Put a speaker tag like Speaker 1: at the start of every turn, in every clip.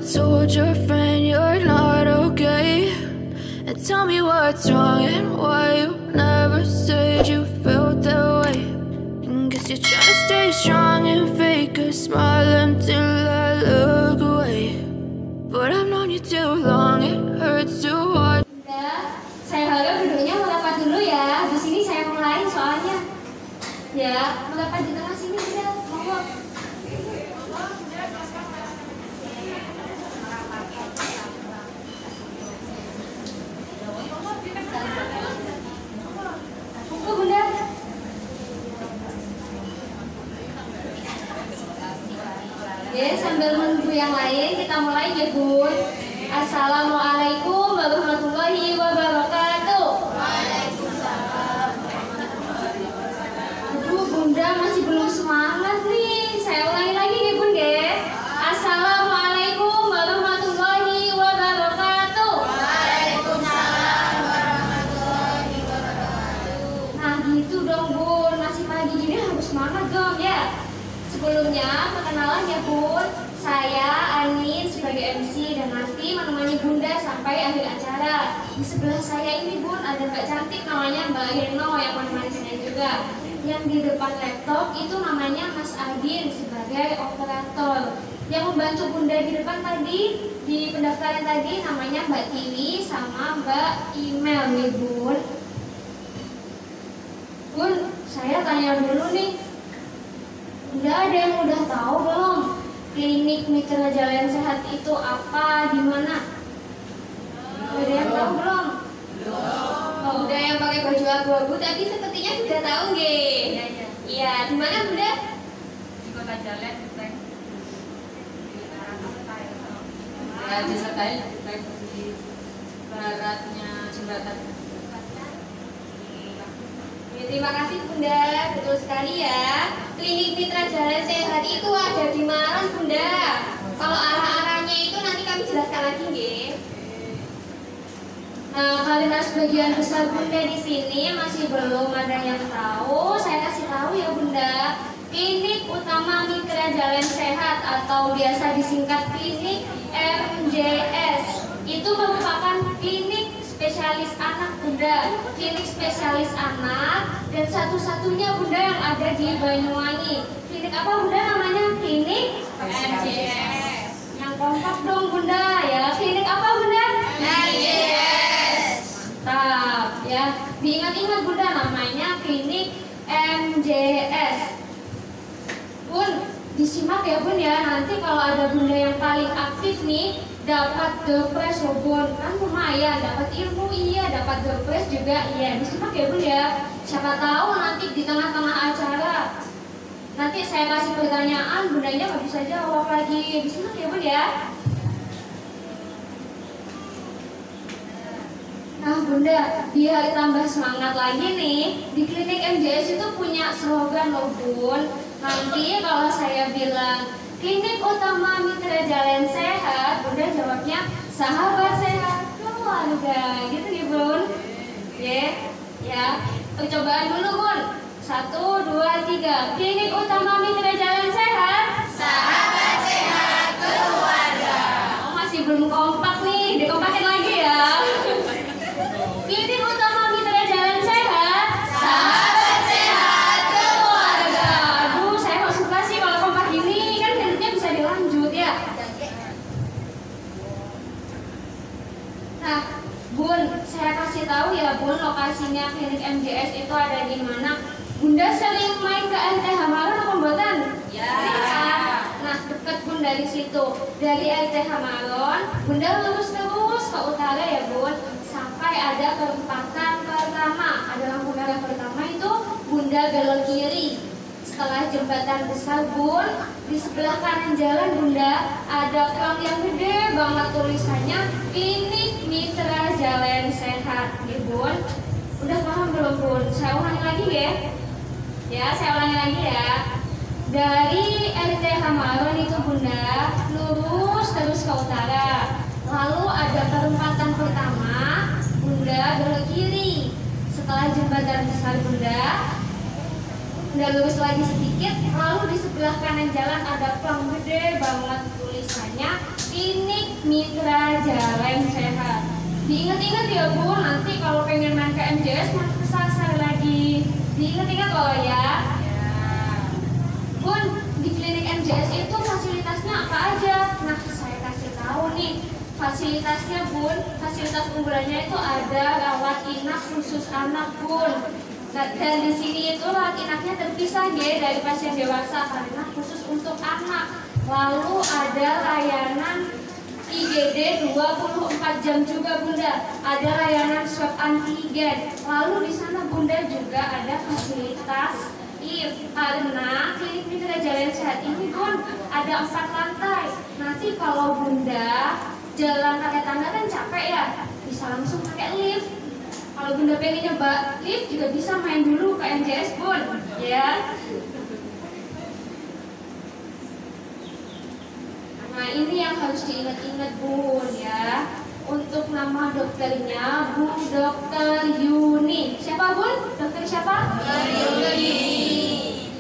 Speaker 1: told your friend you're not okay? And tell me what's wrong and why you never said you felt that way. And guess you're trying to stay strong and fake a smile until I look away. But I've known you too long, it hurts to watch.
Speaker 2: Saya harap duduknya merapat dulu ya. Di sini saya mulai soalnya. Ya, merapat di tengah sini udah. Monggo. Buku Bunda. Ya, sambil menunggu yang lain kita mulai ya Bun. Assalamualaikum warahmatullahi wabarakatuh. Waalaikumsalam. Bunda masih belum semangat nih. Saya ulangi lagi nih Bun deh. Assalamualaikum warahmatullahi wabarakatuh. Waalaikumsalam warahmatullahi wabarakatuh. Nah gitu dong Bun, masih pagi gini harus semangat dong ya. Sebelumnya perkenalan ya Bun. Saya Anin sebagai MC dan nanti menemani Bunda sampai akhir acara. Di sebelah saya ini Bun ada Mbak cantik namanya Mbak Heno yang menemani saya juga. Yang di depan laptop itu namanya Mas Adin sebagai operator. Yang membantu Bunda di depan tadi di pendaftaran tadi namanya Mbak Tiwi sama Mbak Email nih Bun. Bun, saya tanya dulu nih. Bunda ada yang udah tahu belum? Klinik Mitra Jalan Sehat itu apa, di mana? Ada yang tahu belum? Belum. Oh, udah yang pakai baju abu-abu tadi sepertinya sudah tahu nggih. Iya, di mana Bunda?
Speaker 3: Di Kota Jalan, ya disertai di baratnya jembatan.
Speaker 2: Ya, terima kasih Bunda, betul sekali ya. Klinik Mitra Jalan Sehat itu ada di Maros Bunda. Kalau arah-arahnya itu nanti kami jelaskan lagi nggih. Nah, karena sebagian besar Bunda di sini masih belum ada yang tahu, saya kasih tahu ya Bunda. Klinik Utama Mitra Jalan Sehat atau biasa disingkat klinik MJS itu merupakan klinik spesialis anak Bunda, klinik spesialis anak dan satu-satunya Bunda yang ada di Banyuwangi. Klinik apa Bunda namanya? Klinik MJS. Yang kompak dong Bunda ya. Klinik apa Bunda? MJS. Mantap ya. Diingat-ingat Bunda namanya klinik MJS. Bun, disimak ya Bun ya. Nanti kalau ada Bunda yang paling aktif nih dapat dopres loh Bun, kan lumayan, dapat ilmu iya, dapat dopres juga iya, disimak ya Bun ya. Siapa tahu nanti di tengah-tengah acara nanti saya kasih pertanyaan, Bundanya nggak bisa jawab lagi, disimak ya Bun ya. Nah Bunda, biar tambah semangat lagi nih, di klinik MJS itu punya slogan loh Bun. Nanti kalau saya bilang Klinik Utama Mitra Jalan Sehat, Bunda jawabnya sahabat sehat keluarga, gitu ya Bun. Ya, percobaan dulu Bun. 1, 2, 3. Klinik Utama Mitra Jalan Sehat, sahabat sehat keluarga. Oh, masih belum kompak nih, dikompakin lagi ya. Klinik Utama Mitra Jalan Sehat, sahabat sehat keluarga. Aduh, saya kok suka sih kalau kompak gini, kan nantinya bisa dilanjut ya. Nah, Bun, saya kasih tahu ya Bun, lokasinya klinik MJS itu ada di mana. Bunda sering main ke LTH Maron apa mboten? Ya. Nah, dekat Bun dari situ. Dari LTH Maron, Bunda lurus terus ke utara ya Bun, sampai ada perempatan pertama. Ada lampu merah pertama itu Bunda belok kiri. Setelah jembatan besar Bun, di sebelah kanan jalan Bunda ada plang yang gede banget tulisannya Klinik Mitra Jalan Sehat ya Bun. Udah paham belum Bun? Saya ulangi lagi ya. Ya, saya ulangi lagi ya. Dari LTH Maron itu Bunda lurus terus ke utara. Lalu ada perempatan pertama, Bunda belok kiri. Setelah jembatan besar Bunda lurus lagi sedikit, lalu di sebelah kanan jalan ada plang gede banget tulisannya Klinik Diingat-ingat ya Bu, nanti kalau pengen main ke MJS malah kesasar lagi. Diingat-ingat loh ya. Bun, di klinik MJS itu fasilitasnya apa aja? Nah, saya kasih tahu nih. Fasilitasnya Bun, fasilitas unggulannya itu ada rawat inap khusus anak Bun. Dan di sini itu rawat inapnya terpisah ya dari pasien dewasa karena khusus untuk anak. Lalu ada layanan IGD 24 jam juga Bunda. Ada layanan swab antigen. Lalu di sana Bunda juga ada fasilitas lift karena klinik Mitra Jalan Sehat ini Bun ada 4 lantai. Nanti kalau Bunda jalan pakai tangga kan capek ya, bisa langsung pakai lift. Kalau Bunda pengen nyoba lift juga bisa main dulu ke MJS Bun, ya. Nah ini yang harus diingat-ingat Bun ya. Untuk nama dokternya Bu Dokter Yuni. Siapa Bun? Dokter siapa? Dokter Yuni.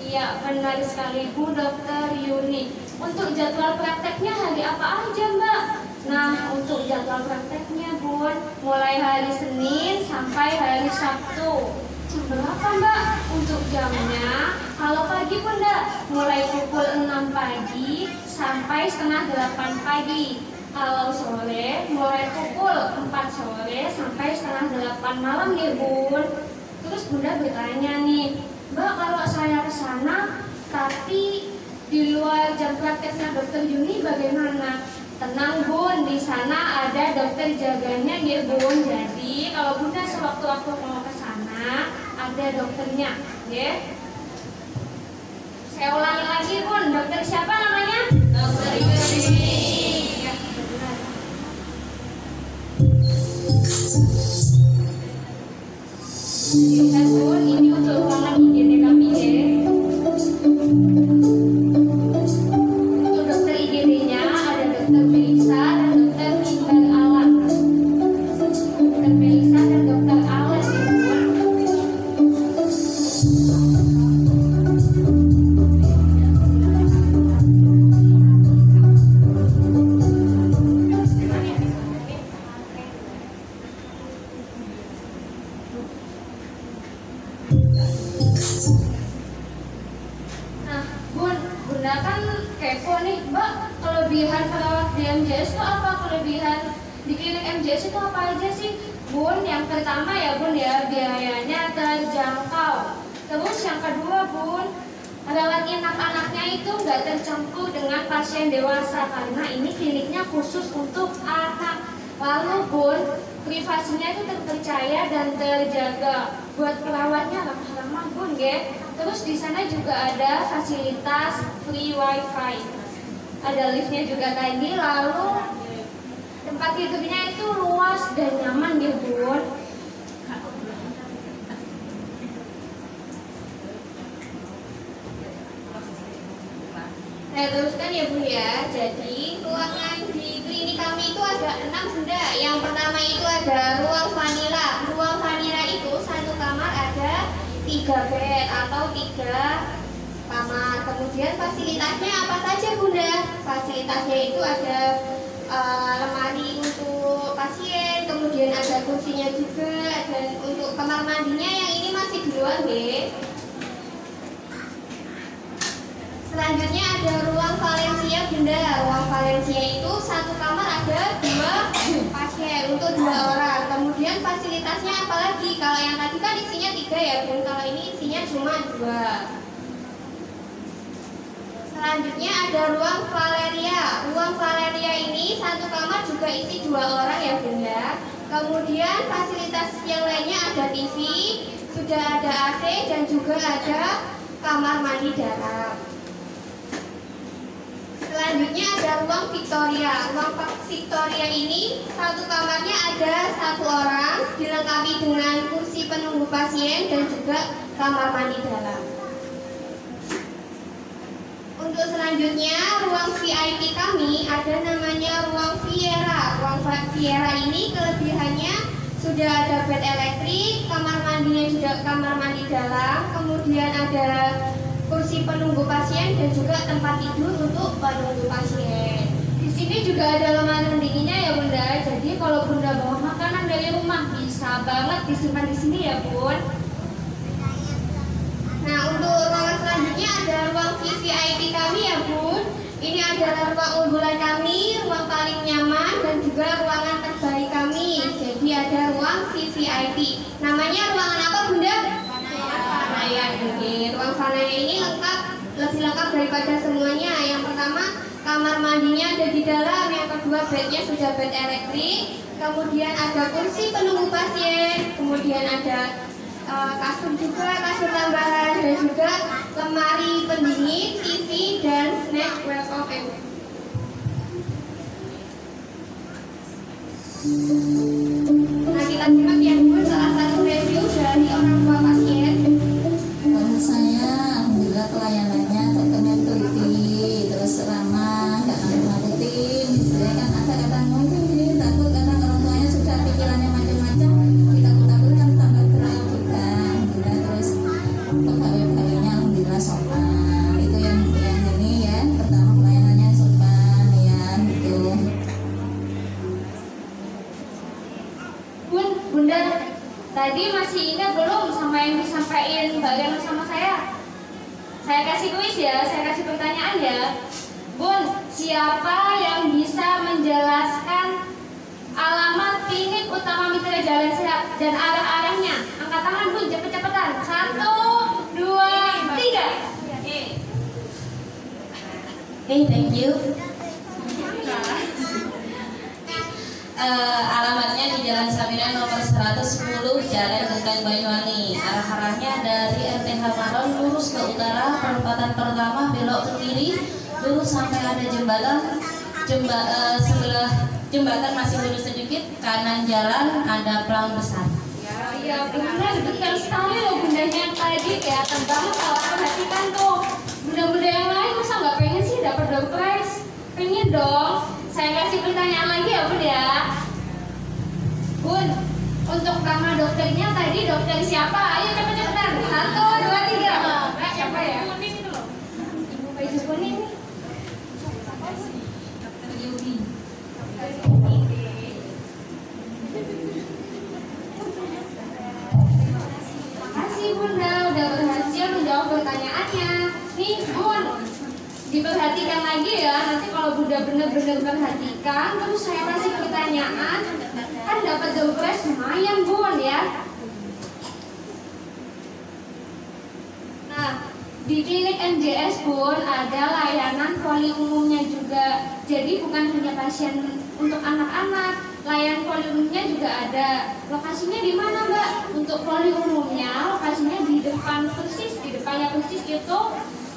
Speaker 2: Iya benar sekali Bu Dokter Yuni. Untuk jadwal prakteknya hari apa aja Mbak? Nah untuk jadwal prakteknya Bun mulai hari Senin sampai hari Sabtu. Jam berapa Mbak? Untuk jamnya kalau pagi Bunda mulai pukul 6 pagi sampai setengah 8 pagi. Kalau sore mulai pukul 4 sore sampai setengah 8 malam nih Bun. Terus Bunda bertanya nih, Mbak kalau saya ke sana tapi di luar jam prakteknya Dokter Yuni bagaimana? Tenang Bun, di sana ada dokter jaganya ya Bun. Jadi kalau Bunda sewaktu-waktu mau ke sana ada dokternya, ya. Saya ulangi lagi Bun, dokter siapa namanya? Dokter Yuni. Bukan Bun, ini untuk ruangan IGD kami ya. Untuk dokter IGD-nya ada dokter Melisa dan dokter Timbal Alam. Dokter Melisa dan dokter Alam ya Bun. Nah, Bun, Bunda kan kepo nih, Mbak. Kelebihan perawat di MJS itu apa? Kelebihan di klinik MJS itu apa aja sih? Bun, yang pertama ya Bun ya, biayanya terjangkau. Terus yang kedua Bun, rawat inap anaknya itu nggak tercampur dengan pasien dewasa karena ini kliniknya khusus untuk anak. Lalu Bun, privasinya itu terpercaya dan terjaga. Buat perawatnya ramah-ramah Bun ya. Terus di sana juga ada fasilitas free wifi. Ada liftnya juga tadi. Lalu tempat tidurnya itu luas dan nyaman ya Bun.
Speaker 4: Saya teruskan ya Bu ya. Jadi ruangan di klinik kami itu ada 6 Bunda. Yang pertama itu ada ruang vanila. Ruang vanila itu satu kamar ada 3 bed atau 3 kamar. Kemudian fasilitasnya apa saja Bunda? Fasilitasnya itu ada lemari untuk pasien, kemudian ada kursinya juga, dan untuk kamar mandinya yang ini masih di luar ya. Selanjutnya ada ruang Valencia Bunda. Ruang Valencia itu satu kamar ada 2 pasien untuk 2 orang. Kemudian fasilitasnya apalagi? Kalau yang tadi kan isinya 3 ya Bun. Kalau ini isinya cuma 2. Selanjutnya ada ruang Valeria. Ruang Valeria ini satu kamar juga isi 2 orang ya Bunda. Kemudian fasilitas yang lainnya ada TV, sudah ada AC dan juga ada kamar mandi dalam. Selanjutnya ada ruang Victoria. Ruang Victoria ini satu kamarnya ada 1 orang, dilengkapi dengan kursi penunggu pasien dan juga kamar mandi dalam. Untuk selanjutnya ruang VIP kami ada namanya ruang Viera. Ruang Viera ini kelebihannya sudah ada bed elektrik, kamar mandinya juga kamar mandi dalam, kemudian ada kursi penunggu pasien dan juga tempat tidur untuk penunggu pasien.
Speaker 2: Di sini juga ada lemari pendinginnya ya Bunda. Jadi kalau Bunda bawa makanan dari rumah, bisa banget disimpan di sini ya Bun.
Speaker 4: Nah, untuk ruangan selanjutnya ada ruang VVIP kami ya Bun. Ini adalah ruang unggulan kami, ruang paling nyaman dan juga ruangan terbaik kami. Jadi ada ruang VVIP. Namanya ruangan apa Bunda? Fanaya. Ruang Fanaya ini lebih lengkap daripada semuanya. Yang pertama, kamar mandinya ada di dalam. Yang kedua, bednya sudah bed elektrik. Kemudian ada kursi penunggu pasien. Kemudian ada kasur juga, kasur tambahan, dan juga lemari pendingin, TV, dan snack welcome. Nah, kita simak ya Bu, salah satu review dari orang tua pasien.
Speaker 5: Menurut saya, alhamdulillah pelayanannya dokternya teliti, terus ramah, nggak nakut-nakutin. Saya kan ada kata mungkin takut karena orang tuanya sudah pikirannya macam-macam, ditakut-takutkan tambah berat juga. Alhamdulillah, terus pegawai-pegawainya alhamdulillah sopan. Itu yang ini ya, pertama pelayanannya sopan ya, gitu.
Speaker 2: Bunda, tadi masih ingat belum sama yang disampaikan Mbak Reno sama saya? Saya kasih kuis ya, saya kasih pertanyaan ya. Bun, siapa yang bisa menjelaskan alamat klinik utama Mitra Jalan Sehat dan arah-arahnya? Angkat tangan Bun, cepet-cepetan. 1, 2, 3.
Speaker 5: Thank you. Alamatnya di Jalan Samina nomor 110 Jalan Genggan Banyuwangi. Arah-arahnya dari RTH Maron lurus ke utara, perempatan pertama belok ke kiri, lurus sampai ada sebelah jembatan masih lurus sedikit, kanan jalan ada pelang besar.
Speaker 2: Ya benar sekali loh bundanya yang tadi, kelihatan banget kalau perhatikan tuh. Bunda-bunda yang lain masa nggak pengen sih dapat door prize? Pengen dong. Saya kasih pertanyaan lagi ya Bun ya. Bun, untuk nama dokternya tadi dokter siapa? Ayo cepet-cepetan. 1, 2, 3. Siapa ya? Ibu baju kuning nih. Makasih Bunda udah berhasil menjawab pertanyaannya. Nih Bun, diperhatikan lagi ya, nanti kalau Bunda benar-benar perhatikan terus saya kasih pertanyaan, kan dapat door prize lumayan Bun ya. Nah, di klinik MJS Bun ada layanan poli umumnya juga. Jadi bukan hanya pasien untuk anak-anak, layanan poli umumnya juga ada. Lokasinya di mana Mbak? Untuk poli umumnya lokasinya di depan persis, di depannya persis itu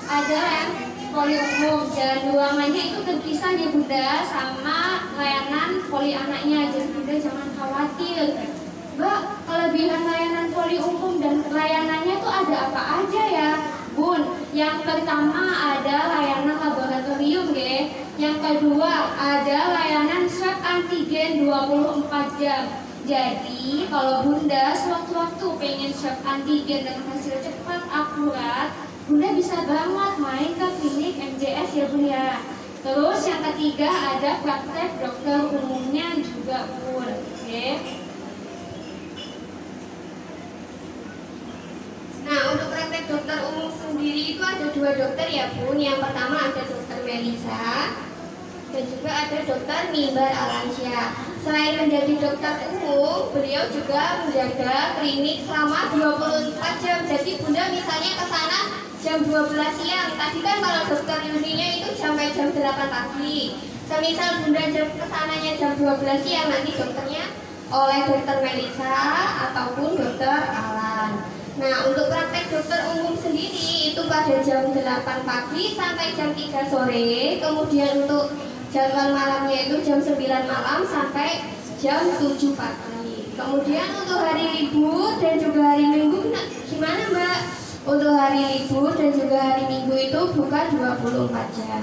Speaker 2: ada yang poli umum, dan ruangannya itu terpisah ya Bunda sama layanan poli anaknya. Jadi Bunda jangan khawatir. Mbak, kelebihan layanan poli umum dan layanannya itu ada apa aja ya Bun? Yang pertama ada layanan laboratorium ya. Yang kedua ada layanan swab antigen 24 jam. Jadi kalau Bunda sewaktu-waktu pengen swab antigen dengan hasil cepat, akurat, Bunda bisa banget main ke klinik MJS ya Bun ya. Terus yang ketiga ada praktek dokter umumnya juga Bun. Oke.
Speaker 4: Nah, untuk praktek dokter umum sendiri itu ada 2 dokter ya Bun. Yang pertama ada dokter Melisa dan juga ada dokter Mimbar Alansyah. Selain menjadi dokter umum, beliau juga menjaga klinik selama 24 jam. Jadi Bunda misalnya ke sana jam 12 siang. Tadi kan kalau dokter Yudinya itu sampai jam 8 pagi. Semisal Bunda kesananya jam 12 siang, nanti dokternya oleh dokter Melisa ataupun dokter Alan. Nah, untuk praktek dokter umum sendiri itu pada jam 8 pagi sampai jam 3 sore. Kemudian untuk jadwal malamnya itu jam 9 malam sampai jam 7 pagi. Kemudian untuk hari libur dan juga hari Minggu gimana Mbak? Untuk hari libur dan juga hari Minggu itu buka 24 jam.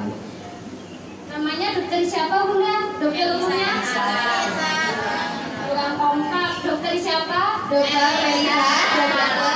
Speaker 2: Namanya dokter siapa Bunda? Dokter umumnya? Kurang kompak. Dokter siapa?
Speaker 4: Dokter Melisa dan dokter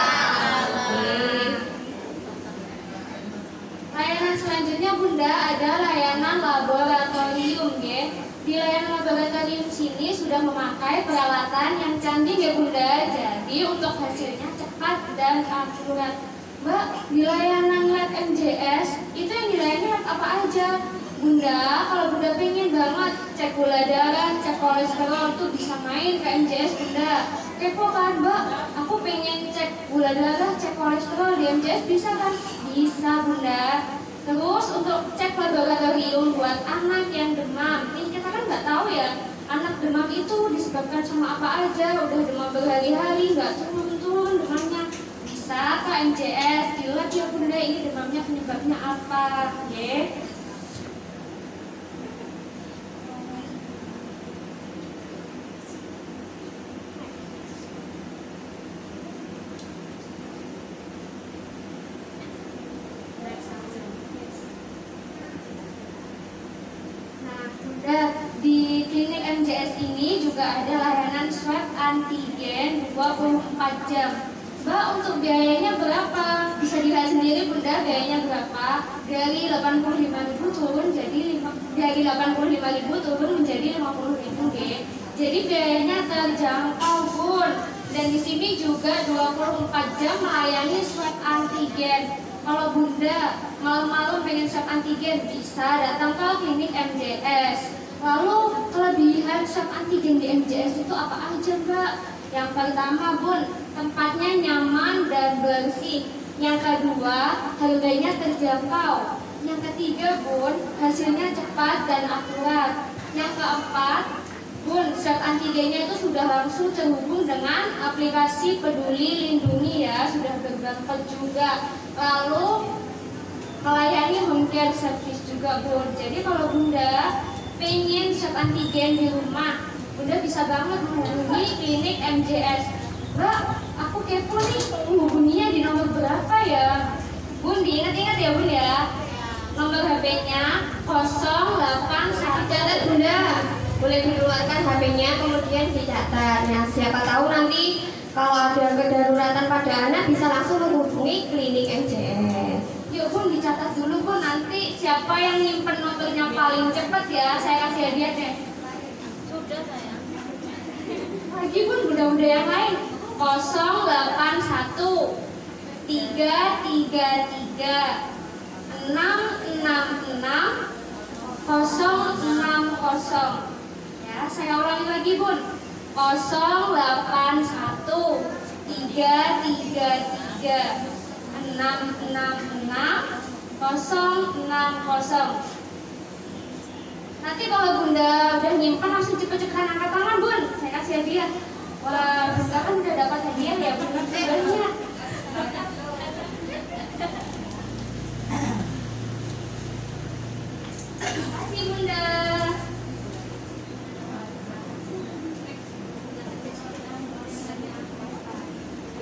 Speaker 2: Layanan selanjutnya Bunda ada layanan laboratorium ya. Di layanan laboratorium sini sudah memakai peralatan yang canggih ya Bunda. Jadi untuk hasilnya cepat dan akurat. Mbak, di layanan lab MJS itu yang dilayani lab apa aja? Bunda, kalau Bunda pengen banget cek gula darah, cek kolesterol tuh bisa main ke MJS Bunda. Kepo kan Mbak? Aku pengen cek gula darah, cek kolesterol di MJS bisa kan? Bisa Bunda. Terus untuk cek laboratorium buat anak yang demam, ini kita kan nggak tahu ya anak demam itu disebabkan sama apa aja. Udah demam berhari-hari nggak turun-turun demamnya, bisa ke MJS dilihat ya Bunda ini demamnya penyebabnya apa, ya. Di klinik MJS ini juga ada layanan swab antigen 24 jam. Mbak, untuk biayanya berapa? Bisa dilihat sendiri Bunda, biayanya berapa? Dari 85.000 turun menjadi 50.000 G. Jadi biayanya terjangkau Bun. Dan di sini juga 24 jam melayani swab antigen. Kalau Bunda malam-malam pengen swab antigen bisa datang ke klinik MJS. Lalu kelebihan swab antigen di MJS itu apa aja Mbak? Yang pertama Bun, tempatnya nyaman dan bersih. Yang kedua, harganya terjangkau. Yang ketiga Bun, hasilnya cepat dan akurat. Yang keempat Bun, swab antigennya itu sudah langsung terhubung dengan aplikasi Peduli Lindungi ya, sudah berbantu juga. Lalu melayani home care service juga Bun. Jadi kalau Bunda pengen swab antigen di rumah, Bunda bisa banget menghubungi klinik MJS. Mbak, aku kepo nih, menghubunginya di nomor berapa ya? Bun, diingat-ingat ya Bun ya. Nomor HP-nya 081.
Speaker 4: Catat Bunda, boleh dikeluarkan HP-nya kemudian dicatat. Nah, siapa tahu nanti kalau ada kedaruratan pada anak bisa langsung menghubungi klinik MJS.
Speaker 2: Yuk Bun, dicatat dulu Bun, nanti siapa yang nyimpen nomornya paling cepat ya, saya kasih hadiah deh.
Speaker 3: Sudah saya.
Speaker 2: Lagi Bun, Bunda-bunda yang lain. 081 333 666 060. Ya, saya ulangi lagi Bun. 081 333 666 060. Nanti kalau Bunda udah nyimpan langsung cepet-cepetan angkat tangan Bun, saya kasih hadiah. Wah, Bunda kan udah dapat hadiah ya Bunda, banyak. Kasih Bunda.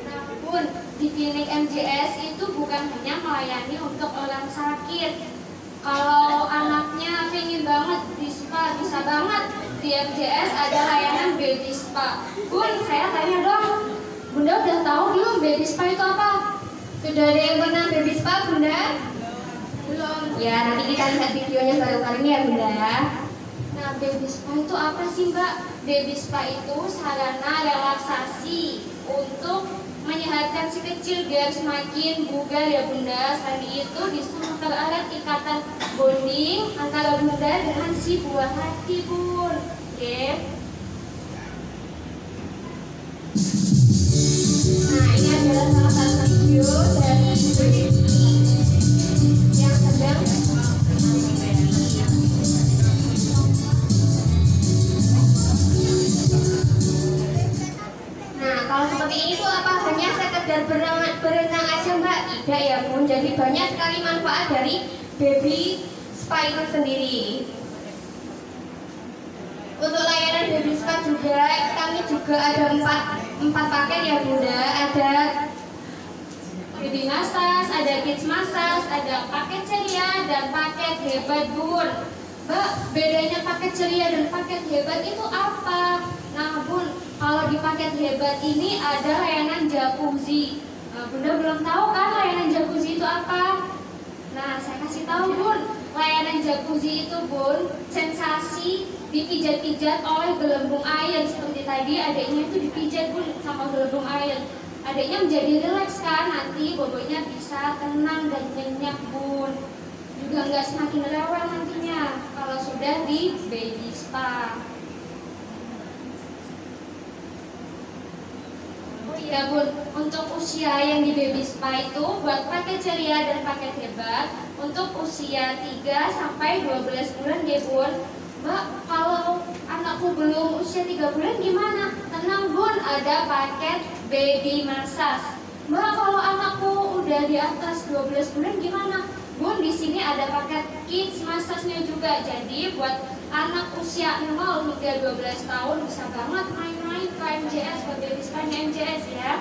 Speaker 2: Nah Bun, di klinik MJS itu bukan hanya melayani untuk orang sakit. Kalau anaknya pengen banget di spa, bisa banget. Di MJS ada layanan baby spa. Bun, saya tanya dong, Bunda udah tahu belum baby spa itu apa?
Speaker 4: Sudah ada yang pernah baby spa Bunda? Belum. Ya, nanti kita lihat videonya baru kali ini ya Bunda.
Speaker 2: Nah, baby spa itu apa sih Mbak? Baby spa itu sarana relaksasi untuk menyehatkan si kecil biar semakin bugar ya Bunda. Selain itu disuruh mempererat ikatan bonding antara Bunda dengan si buah hati Bun. Oke. Nah, ini adalah salah satu video dari yang sedang
Speaker 4: Kalau seperti ini tuh apa? Hanya sekedar berenang aja Mbak? Tidak ya Bun, jadi banyak sekali manfaat dari baby spa itu sendiri. Untuk layanan baby spa juga, kami juga ada empat paket ya Bunda. Ada
Speaker 2: baby massage, ada kids massage, ada paket ceria dan paket hebat Bun. Mbak, bedanya paket ceria dan paket hebat itu apa? Nah Bun, kalau di paket hebat ini ada layanan jacuzzi. Nah, Bunda belum tahu kan layanan jacuzzi itu apa? Nah, saya kasih tahu Bun, layanan jacuzzi itu Bun, sensasi di dipijat-pijat oleh gelembung air. Seperti tadi adiknya itu dipijat Bun sama gelembung air. Adiknya menjadi rileks kan, nanti bobonya bisa tenang dan nyenyak Bun. Juga nggak semakin rewel nantinya kalau sudah di baby spa. Ya Bun, untuk usia yang di baby spa itu buat paket ceria dan paket hebat untuk usia 3 sampai 12 bulan deh Bun. Mbak, kalau anakku belum usia 3 bulan gimana? Tenang Bun, ada paket baby massage. Mbak, kalau anakku udah di atas 12 bulan gimana? Bun, di sini ada paket kids massage-nya juga. Jadi buat anak usia 0 hingga 12 tahun bisa banget main-main ke MJS, ke baby spa-nya MJS ya.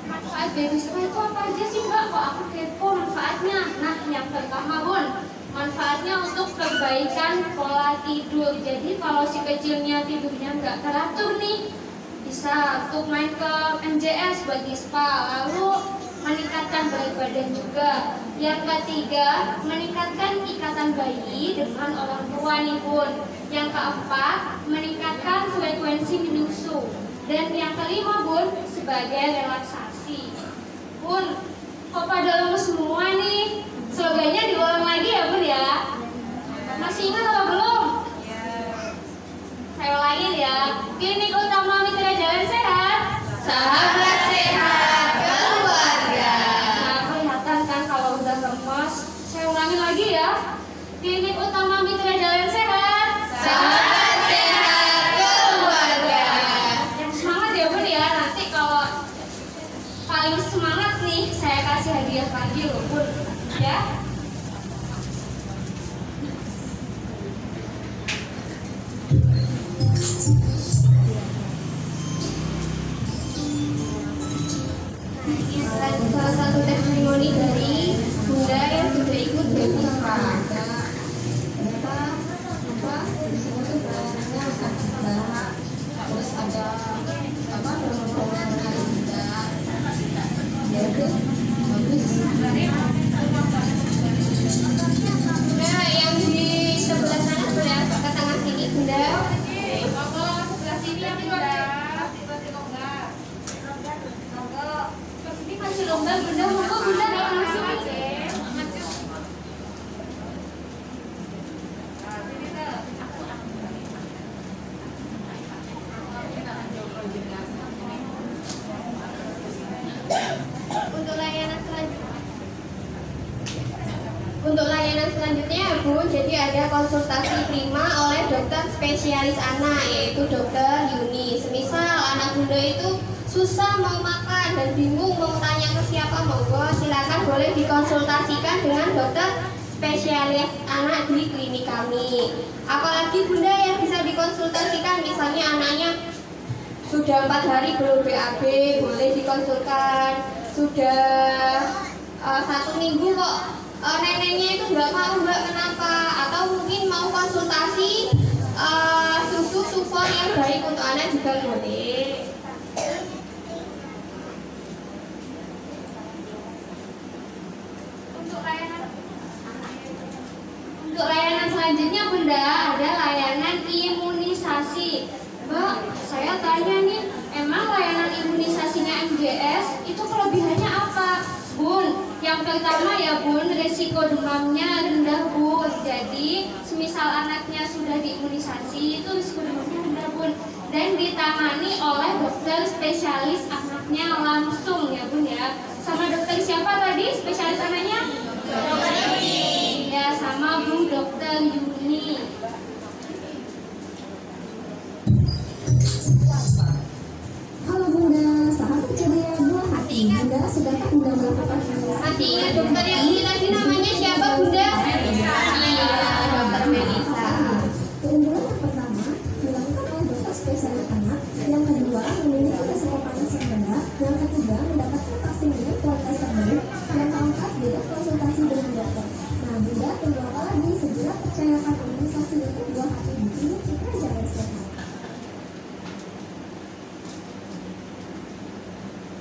Speaker 2: Manfaat baby spa itu apa aja sih Mbak? Kok aku kepo manfaatnya? Nah, yang pertama Bun, manfaatnya untuk perbaikan pola tidur. Jadi kalau si kecilnya tidurnya nggak teratur nih, bisa untuk main ke MJS buat di spa. Lalu meningkatkan berat badan juga. Yang ketiga, meningkatkan ikatan bayi dengan orang tua nih Bun. Yang keempat, meningkatkan frekuensi menyusu. Dan yang kelima Bun, sebagai relaksasi. Bun, kok pada lemes semua nih? Slogannya diulang lagi ya Bun ya. Masih ingat atau belum? Saya ulangin ya. Klinik Utama Mitra Jalan Sehat,
Speaker 4: Sahabat sehat keluarga.
Speaker 2: Nah, kelihatan kan kalau udah lemas. Saya ulangin lagi ya. Klinik Utama Mitra Jalan Sehat,
Speaker 4: Sahabat sehat keluarga.
Speaker 2: yang semangat ya Bun ya. Nanti kalau paling semangat nih, saya kasih hadiah lagi loh Bun ya.
Speaker 4: Salah satu testimoni dari Bunda yang sudah ikut baby spa.
Speaker 5: Terus ada apa promo-promonya juga. Jadi bagus.
Speaker 4: Bunda yang di sebelah sana sudah ke tengah sini Bunda.
Speaker 2: Sebelah sini ya Bunda. Kesini masih lomba Bunda, monggo Bunda datang langsung.
Speaker 4: Untuk layanan selanjutnya Bu, jadi ada konsultasi prima oleh dokter spesialis anak, yaitu dokter Yuni. Semisal anak Bunda itu susah mau makan dan bingung mau tanya ke siapa, monggo silakan boleh dikonsultasikan dengan dokter spesialis anak di klinik kami. Apalagi Bunda yang bisa dikonsultasikan, misalnya anaknya sudah 4 hari belum BAB, boleh dikonsulkan. Sudah 1 minggu kok neneknya itu nggak mau Mbak, kenapa? Atau mungkin mau konsultasi susu support yang baik untuk anak juga boleh.
Speaker 2: Untuk layanan selanjutnya Bunda, ada layanan imunisasi. Mbak, saya tanya nih, emang layanan imunisasinya MJS itu kelebihannya apa? Bun, yang pertama ya Bun, risiko demamnya rendah Bun. Jadi, semisal anaknya sudah diimunisasi, itu risiko demamnya rendah Bun. Dan ditangani oleh dokter spesialis anaknya langsung ya Bun ya. Sama dokter siapa tadi spesialis anaknya? Dokter Yuni. Ya, sama Bu Dokter Yuni.
Speaker 5: Halo Bunda, sahabat ceria buah hati. Bunda, sudahkah Bunda melakukan
Speaker 4: Masih ingat dokter yang ini tadi namanya siapa Bunda? Iya, dokter Melisa.
Speaker 5: Keunggulan yang pertama dilakukan oleh dokter spesialis anak, yang kedua memiliki resiko panas yang rendah, yang ketiga mendapatkan vaksinnya kualitas terbaik, yang keempat bebas konsultasi dengan dokter. Nah Bunda, tunggu apa lagi? Segera percayakan imunisasi untuk buah hati di klinik Mitra Jalan Sehat.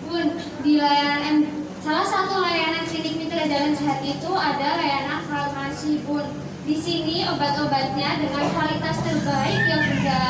Speaker 2: Bun, di layanan salah satu layanan klinik Mitra Jalan Sehat itu ada layanan farmasi Bun. Di sini obat-obatnya dengan kualitas terbaik ya Bunda.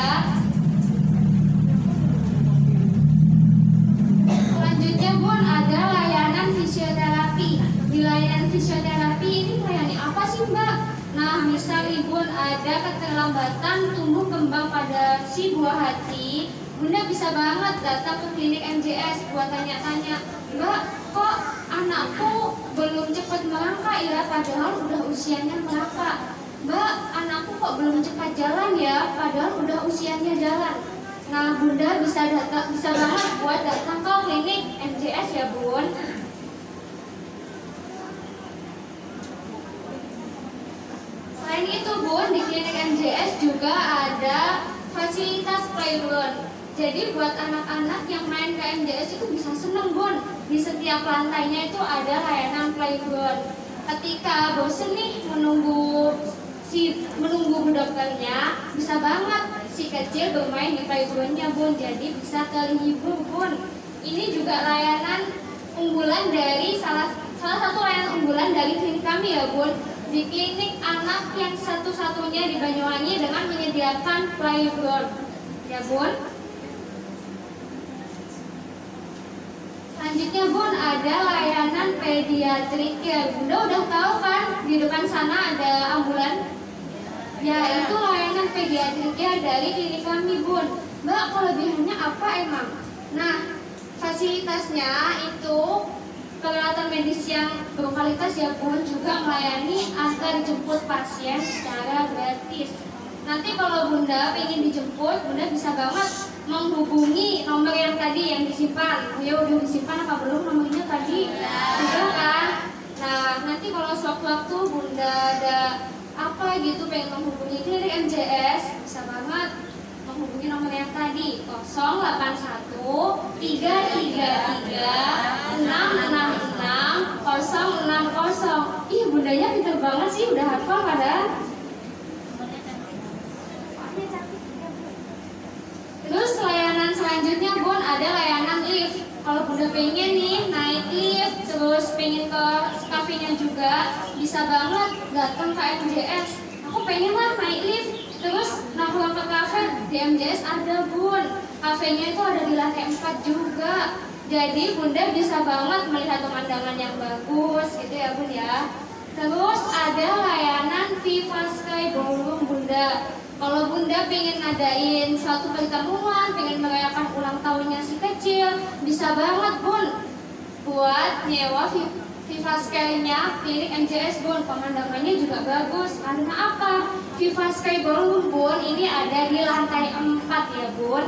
Speaker 2: Selanjutnya Bun, ada layanan fisioterapi. Di layanan fisioterapi ini melayani apa sih Mbak? Nah, misal Bun ada keterlambatan tumbuh kembang pada si buah hati, Bunda bisa banget datang ke klinik MJS buat tanya-tanya, Mbak, kok anakku belum cepat melangkah ya, padahal udah usianya melangkah. Mbak, anakku kok belum cepat jalan ya, padahal udah usianya jalan. Nah, Bunda bisa banget buat datang ke klinik MJS ya Bun. Selain itu Bun, di klinik MJS juga ada fasilitas playground. Jadi buat anak-anak yang main ke MJS itu bisa seneng Bun. Di setiap lantainya itu ada layanan playground. Ketika bosen nih menunggu bu dokternya, bisa banget si kecil bermain di playgroundnya Bun. Jadi bisa terhibur Bun. Ini juga layanan unggulan dari salah satu layanan unggulan dari klinik kami ya Bun. Di klinik anak yang satu-satunya di Banyuwangi dengan menyediakan playground ya Bun. Selanjutnya Bun, ada layanan pediatrik ya. Bunda udah tahu kan di depan sana ada ambulan? Ya, itu layanan pediatriknya dari klinik kami Bun. Mbak, kelebihannya apa emang? Nah, fasilitasnya itu peralatan medis yang berkualitas ya Bun, juga melayani antar jemput pasien secara gratis. Nanti kalau Bunda ingin dijemput, Bunda bisa banget menghubungi nomor yang tadi yang disimpan. Ya udah disimpan apa belum nomornya tadi? Sudah kan? Nah, nanti kalau sewaktu-waktu Bunda ada apa gitu pengen menghubungi klinik MJS, bisa banget menghubungi nomor yang tadi 081 333 666 060. Ih, Bundanya pintar banget sih, udah hafal padahal. Terus layanan selanjutnya Bun, ada layanan lift. Kalau Bunda pengen nih naik lift, terus pengen ke kafenya juga, bisa banget datang ke MJS. Aku pengen lah naik lift, terus nongkrong ke kafe. Di MJS ada Bun, kafenya itu ada di lantai 4 juga. Jadi Bunda bisa banget melihat pemandangan yang bagus gitu ya Bun ya. Terus ada layanan Viva Sky Ballroom Bunda. Kalau Bunda pengen ngadain suatu pertemuan, pengen merayakan ulang tahunnya si kecil, bisa banget Bun buat nyewa Viva Sky-nya klinik MJS Bun. Pemandangannya juga bagus. Karena apa? Viva Sky Ballroom Bun ini ada di lantai 4 ya Bun.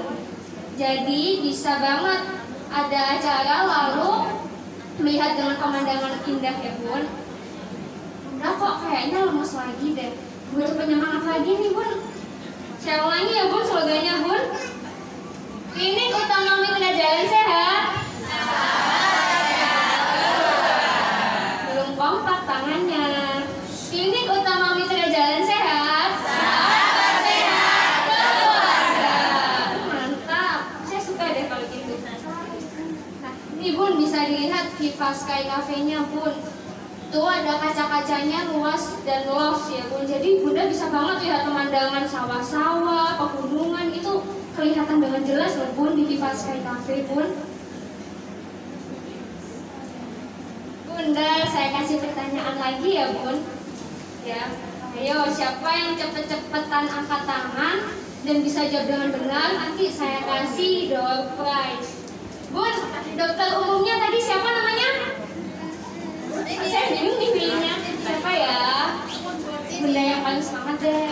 Speaker 2: Jadi bisa banget ada acara lalu melihat dengan pemandangan indah ya Bun. Bunda kok kayaknya lemes lagi deh, butuh penyemangat lagi nih Bun. Saya ulangi ya Bun slogannya Bun. Klinik Utama Mitra Jalan Sehat. Belum kompak tangannya. Klinik Utama Mitra Jalan Sehat. Sahabat sehat keluarga. Mantap. Saya suka deh kalau gitu. Nah, ini Bun bisa dilihat Viva Sky Cafe-nya Bun. Tuh ada kaca-kacanya luas dan luas ya Bun. Jadi Bunda bisa banget lihat pemandangan sawah-sawah, pegunungan itu kelihatan dengan jelas loh Bun di Viva Sky Cafe Bun. Bunda, saya kasih pertanyaan lagi ya Bun. Ya, ayo siapa yang cepet-cepetan angkat tangan dan bisa jawab dengan benar, nanti saya kasih door prize. Bun, dokter umumnya tadi siapa namanya? Saya bingung nih pilihnya siapa ya? Bunda yang paling semangat deh.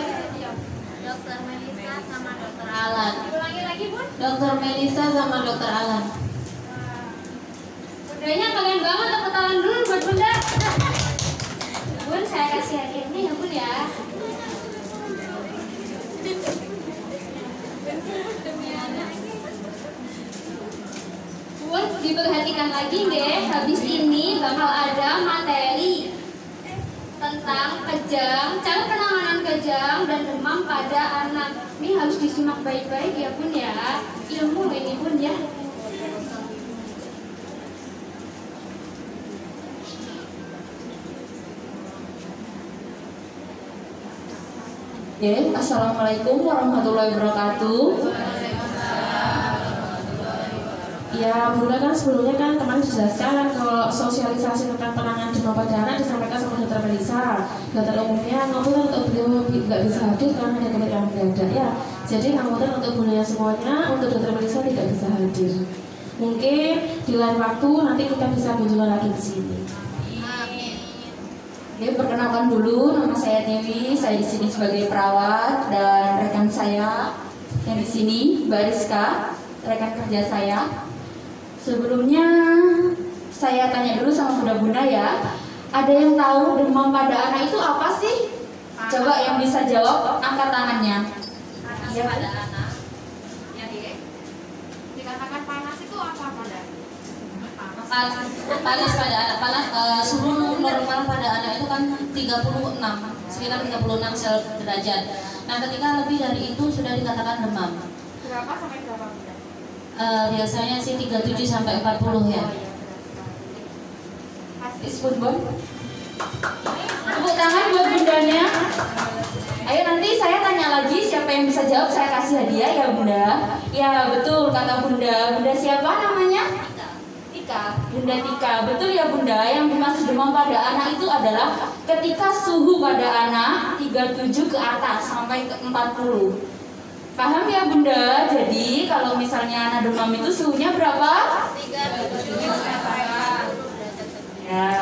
Speaker 3: Dokter Melisa sama Dokter Alan.
Speaker 2: Ulangi lagi Bun.
Speaker 3: Dokter Melisa sama Dokter Alan.
Speaker 2: Bundanya kalian banget, tepuk tangan dulu buat Bunda. Bun, saya kasih hadiahnya ya Bun ya. Bun, diperhatikan lagi deh, habis ini bakal ada materi tentang kejang, cara penanganan kejang dan demam pada anak. Ini harus disimak baik-baik ya Bun ya. Ilmu ini Bun ya.
Speaker 5: Oke, Assalamualaikum warahmatullahi wabarakatuh. Ya, Bunda kan sebelumnya kan teman dijelaskan kalau sosialisasi tentang penanganan demam pada anak disampaikan sama dokter Melisa. Dokter umumnya ngapunten untuk beliau nggak bisa hadir karena ada keperluan mendadak ya. Jadi ngapunten untuk Bunda semuanya, untuk dokter Melisa tidak bisa hadir. Mungkin di lain waktu nanti kita bisa kunjungan lagi di sini. Oke, perkenalkan dulu, nama saya Dewi. Saya di sini sebagai perawat dan rekan saya yang di sini, Mbak Rizka, rekan kerja saya. Sebelumnya saya tanya dulu sama bunda-bunda ya. Ada yang tahu demam pada anak itu apa sih? Coba yang bisa jawab angkat tangannya.
Speaker 3: Panas
Speaker 5: Ya.
Speaker 3: pada anak. Ya, Dek. Dikatakan panas itu apa, Bunda?
Speaker 6: Panas pada anak, suhu normal pada anak itu kan 36, sekitar 36 derajat. Nah, ketika lebih dari itu sudah dikatakan demam.
Speaker 3: Berapa sampai berapa, Bunda?
Speaker 6: Biasanya sih 37 sampai 40 ya.
Speaker 5: Spoonbon. Tepuk tangan buat bundanya. Ayo nanti saya tanya lagi, siapa yang bisa jawab saya kasih hadiah ya Bunda. Ya betul kata Bunda. Bunda siapa namanya? Tika. Bunda Tika. Betul ya Bunda, yang dimaksud demam pada anak itu adalah ketika suhu pada anak 37 ke atas sampai ke 40. Paham ya Bunda? Jadi kalau misalnya anak demam itu suhunya berapa?
Speaker 3: 37 sampai 40 derajat.
Speaker 5: Ya.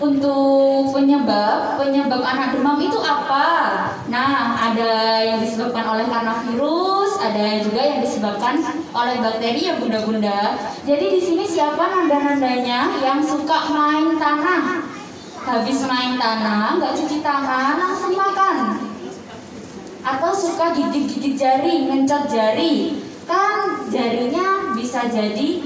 Speaker 5: Untuk penyebab anak demam itu apa? Nah, ada yang disebabkan oleh karena virus, ada juga yang disebabkan oleh bakteri ya bunda-bunda. Jadi di sini siapa nanda-nandanya yang suka main tanah? Habis main tanah, nggak cuci tangan, langsung makan. Atau suka gigit-gigit jari, ngencot jari. Kan jarinya bisa jadi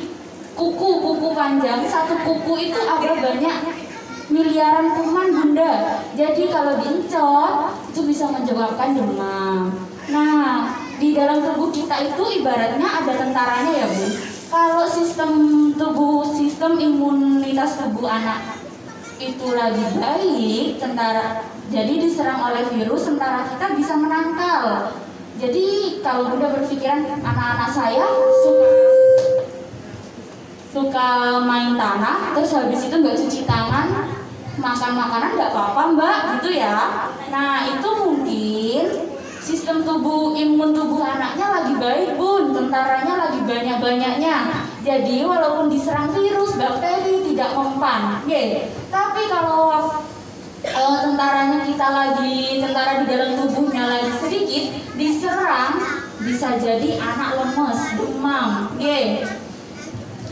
Speaker 5: kuku panjang. Satu kuku itu ada banyak miliaran kuman Bunda. Jadi kalau diincot itu bisa menyebabkan demam. Nah, di dalam tubuh kita itu ibaratnya ada tentaranya ya Bu. Kalau sistem imunitas tubuh anak itu lagi baik, jadi diserang oleh virus, tentara kita bisa menangkal. Jadi kalau Bunda berpikiran anak-anak saya suka main tanah, terus habis itu nggak cuci tangan, makan makanan nggak apa-apa Mbak, gitu ya. Nah itu mungkin sistem imun tubuh anaknya lagi baik Bun, tentaranya lagi banyak-banyaknya. Jadi walaupun diserang virus, bakteri tidak mempan. Tapi kalau tentara di dalam tubuhnya lagi sedikit diserang, bisa jadi anak lemes, demam.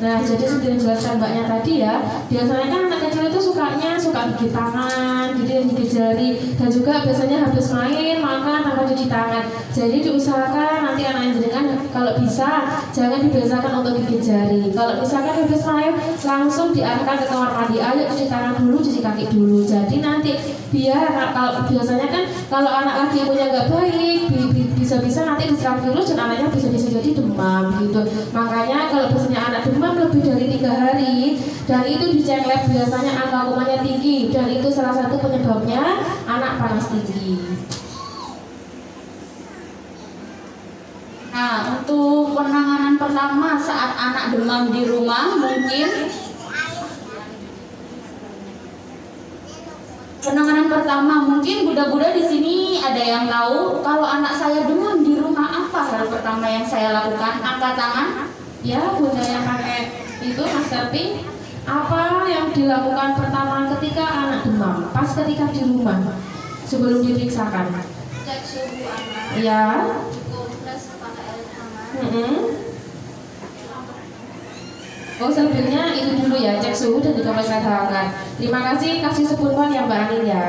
Speaker 5: Nah, jadi sudah dijelaskan Mbaknya tadi ya. Biasanya kan anak kecil itu suka gigit tangan, gitu, gigit jari, dan juga biasanya habis makan tanpa cuci tangan. Jadi diusahakan nanti anak yang jenengan kalau bisa jangan dibiasakan untuk gigit jari. Kalau misalkan habis main langsung diarahkan ke kamar mandi, ayo cuci tangan dulu, cuci kaki dulu. Jadi nanti biar kalau biasanya kan kalau anak lagi imunnya nggak baik, bisa-bisa nanti diserang virus dan anaknya bisa jadi demam gitu. Makanya kalau biasanya anak demam lebih dari 3 hari dan itu dicek lab biasanya angka kumannya tinggi dan itu salah satu penyebabnya anak panas tinggi. Nah, untuk penanganan pertama saat anak demam di rumah mungkin Buddha-Buddha di sini ada yang tahu kalau anak saya demam di rumah apa hal pertama yang saya lakukan? Angkat tangan. Ya, Bunda yang pakai itu masker pink. Apa yang dilakukan pertama ketika anak demam? Pas ketika di rumah sebelum diperiksakan.
Speaker 3: Cek suhu anak.
Speaker 5: Ya.
Speaker 3: Kompres pakai air hangat.
Speaker 5: Oh, sebelumnya itu dulu ya, cek suhu dan juga pakai air hangat. Terima kasih, kasih sepuluhan ya Mbak Ani ya.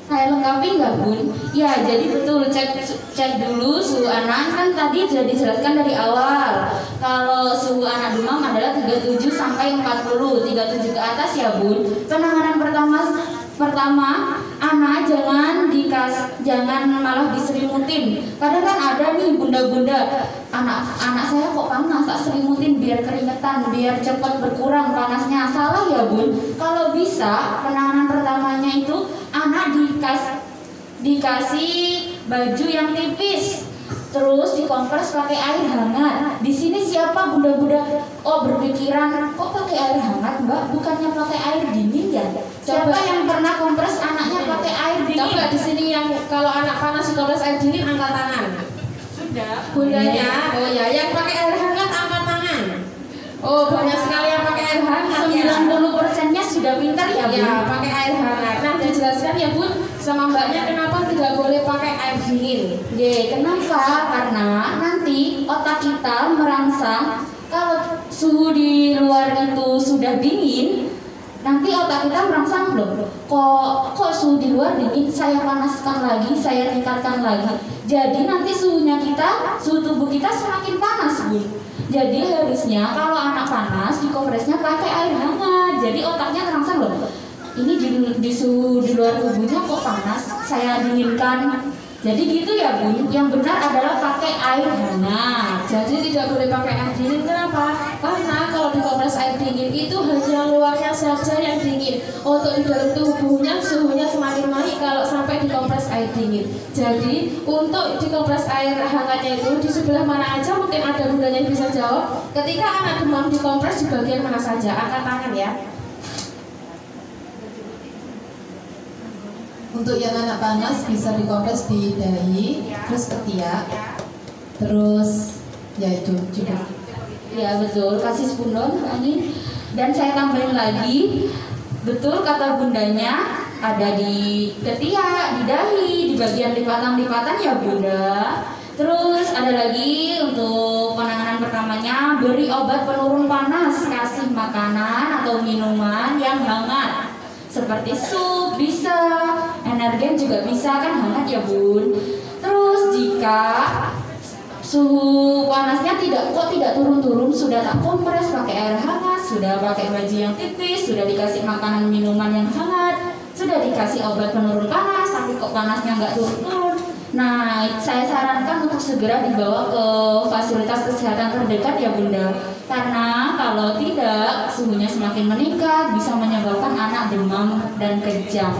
Speaker 5: Saya lengkapi nggak Bun? Ya, jadi betul cek dulu suhu anak, kan tadi sudah dijelaskan dari awal. Kalau suhu anak demam adalah 37 sampai 40, 37 ke atas ya Bun. Penanganan pertama anak jangan malah diselimutin. Kadang kan ada nih bunda-bunda, anak saya kok panas, tak selimutin biar keringetan, biar cepat berkurang panasnya. Salah ya bun. Kalau bisa penanganan pertamanya itu anak dikasih baju yang tipis, terus dikompres pakai air hangat. Di sini siapa bunda-bunda berpikiran kok pakai air hangat mbak, bukannya pakai air dingin ya? Siapa yang pernah kompres anaknya pakai air dingin?
Speaker 3: Coba di sini yang kalau anak panas dikompres air dingin angkat tangan. Sudah. Bundanya, oh ya, yang pakai air hangat angkat tangan. Oh banyak sekali yang pakai air hangat.
Speaker 5: 90%-nya sudah pintar ya bun?
Speaker 3: Ya pakai air hangat. Nah dijelaskan ya bun sama mbaknya kenapa tidak boleh pakai air dingin.
Speaker 5: Kenapa? Karena nanti otak kita merangsang kalau suhu di luar itu sudah dingin, nanti otak kita merangsang loh, kok suhu di luar dingin, saya panaskan lagi, saya tingkatkan lagi. Jadi nanti suhu tubuh kita semakin panas bun. Jadi harusnya kalau anak panas dikompresnya pakai air hangat. Jadi otaknya terangsang loh, ini di suhu di luar tubuhnya kok panas, saya dinginkan. Jadi gitu ya bun, yang benar adalah pakai air hangat.
Speaker 3: Jadi tidak boleh pakai air dingin. Kenapa? Karena kalau dikompres air dingin itu hanya luarnya saja yang dingin. Untuk di dalam tubuhnya suhunya semakin naik kalau sampai dikompres air dingin. Jadi untuk dikompres air hangatnya itu di sebelah mana aja, mungkin ada bundanya yang bisa jawab. Ketika anak demam dikompres di bagian mana saja? Angkat tangan ya.
Speaker 7: Untuk yang anak panas bisa dikompres di dahi, terus ketiak, terus ya itu juga.
Speaker 5: Ya betul, kasih spundon angin. Dan saya tambahin lagi, betul kata bundanya, ada di ketiak, di dahi, di bagian lipatan-lipatan ya bunda. Terus ada lagi untuk penanganan pertamanya, beri obat penurun panas, kasih makanan atau minuman yang hangat seperti sup bisa, energen juga bisa, kan hangat ya bun. Terus jika suhu panasnya tidak turun-turun, sudah tak kompres pakai air hangat, sudah pakai baju yang tipis, sudah dikasih makanan minuman yang hangat, sudah dikasih obat penurun panas, tapi kok panasnya nggak turun-turun. Nah, saya sarankan untuk segera dibawa ke fasilitas kesehatan terdekat ya bunda. Karena kalau tidak, suhunya semakin meningkat, bisa menyebabkan anak demam dan kejang.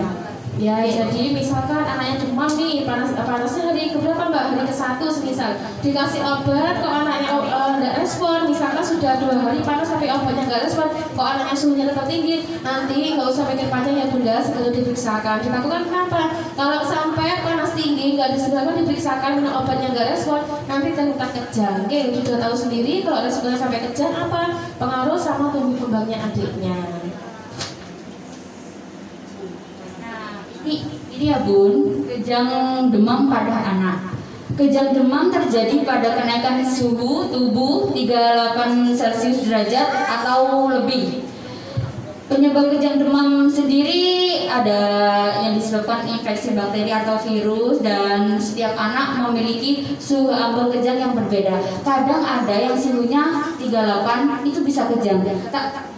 Speaker 3: Ya, jadi misalkan anaknya demam nih, panasnya hari keberapa mbak? Hari ke-1 semisal dikasih obat, kok anaknya nggak respon, misalkan sudah 2 hari panas tapi obatnya nggak respon, kok anaknya suhunya tetap tinggi, nanti nggak usah pikir panjang ya bunda, segera diperiksakan. Dilakukan kenapa? Kalau sampai panas tinggi nggak disegerakan diperiksakan, minum obatnya nggak respon, nanti ternyata kejang. Oke, sudah tahu sendiri kalau responnya sampai kejang apa? Pengaruh sama tumbuh kembangnya adiknya.
Speaker 5: Ini ya bun, kejang demam pada anak. Kejang demam terjadi pada kenaikan suhu tubuh 38 Celcius derajat atau lebih. Penyebab kejang demam sendiri ada yang disebabkan infeksi bakteri atau virus, dan setiap anak memiliki suhu ambang kejang yang berbeda. Kadang ada yang suhunya 38 itu bisa kejang,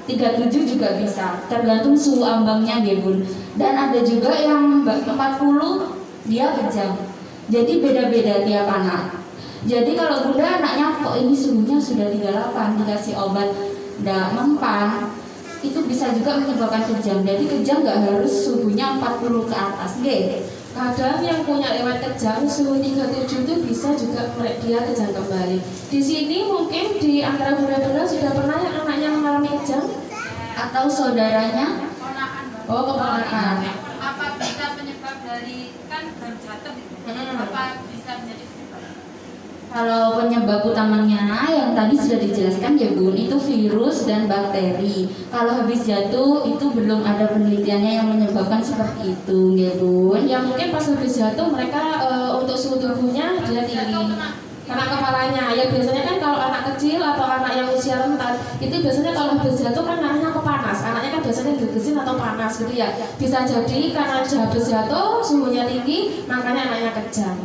Speaker 5: 37 juga bisa, tergantung suhu ambangnya ya bun. Dan ada juga yang 40 dia kejang. Jadi beda-beda tiap anak. Jadi kalau bunda anaknya kok ini suhunya sudah 38, dikasih obat nggak mempan, itu bisa juga menyebabkan kejang. Jadi kejang nggak harus suhunya 40 ke atas, nggih.
Speaker 3: Kadang yang punya lewat kejang suhu 37 itu bisa juga dia kejang kembali. Di sini mungkin di antara bunda-bunda sudah pernah yang anaknya mengalami kejang
Speaker 5: Atau saudaranya?
Speaker 3: Oh, keponakan.
Speaker 8: Apa bisa penyebab dari kan baru jatuh itu? Apa bisa menjadi penyebab?
Speaker 5: Kalau penyebab utamanya yang tadi sudah dijelaskan ya bun, itu virus dan bakteri. Kalau habis jatuh itu belum ada penelitiannya yang menyebabkan seperti itu ya bun.
Speaker 3: Ya mungkin pas habis jatuh mereka untuk suhu tubuhnya dia tinggi karena kepalanya. Ya biasanya kan kalau anak kecil atau anak yang usia rentan itu biasanya kalau habis jatuh kan anaknya kepanas. Anaknya kan biasanya gegesin atau panas gitu ya. Bisa jadi karena habis jatuh suhunya tinggi makanya anaknya kejang.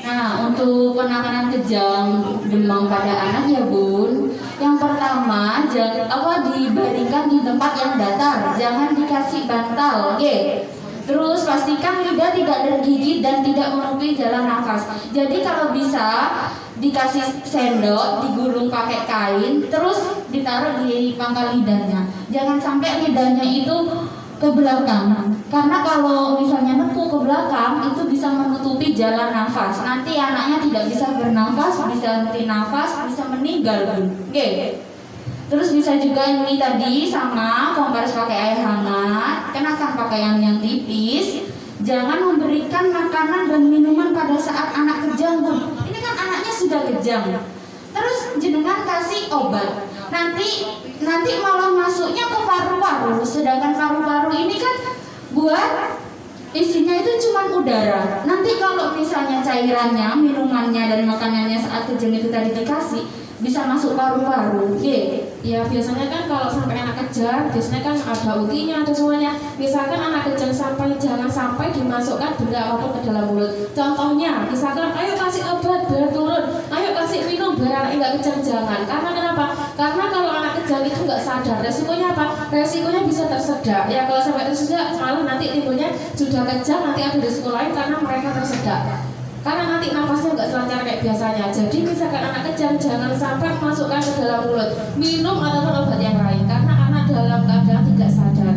Speaker 5: Nah, untuk penanganan kejang demam pada anak ya bun,
Speaker 9: Yang pertama, dibaringkan di tempat yang datar, jangan dikasih bantal, oke? Terus pastikan lidah tidak tergigit dan tidak menutupi jalan nafas. Jadi kalau bisa dikasih sendok, digulung pakai kain, terus ditaruh di pangkal lidahnya. Jangan sampai lidahnya itu ke belakang, karena kalau misalnya nekuk ke belakang itu bisa menutupi jalan nafas. Nanti anaknya tidak bisa bernafas, bisa henti nafas, bisa meninggal, Bun. Oke. Terus bisa juga ini tadi sama kompres pakai air hangat, kenakan pakaian yang tipis. Jangan memberikan makanan dan minuman pada saat anak kejang, Bun. Ini kan anaknya sudah kejang. Terus jenengan kasih obat. Nanti malah masuknya ke paru-paru. Sedangkan paru-paru ini kan buat isinya itu cuma udara. Nanti kalau misalnya cairannya, minumannya dan makanannya saat kejang itu tadi dikasih, bisa masuk paru-paru.
Speaker 3: Ya biasanya kan kalau sampai anak kejang, biasanya kan ada ultinya, ada semuanya. Misalkan anak kejang jangan sampai dimasukkan benda apapun ke dalam mulut. Contohnya, misalkan ayo kasih obat biar turun, ayo kasih minum biar anak nggak kejang, jangan. Karena kenapa? Karena kalau anak kejang itu nggak sadar, resikonya apa? Resikonya bisa tersedak. Ya kalau sampai tersedak, malah nanti timbulnya sudah kejang, nanti ada risiko lain karena mereka tersedak. Karena nanti nafasnya nggak selancar kayak biasanya. Jadi misalkan anak kejang jangan sampai masukkan ke dalam mulut, minum ataupun obat yang lain, karena anak dalam keadaan tidak sadar.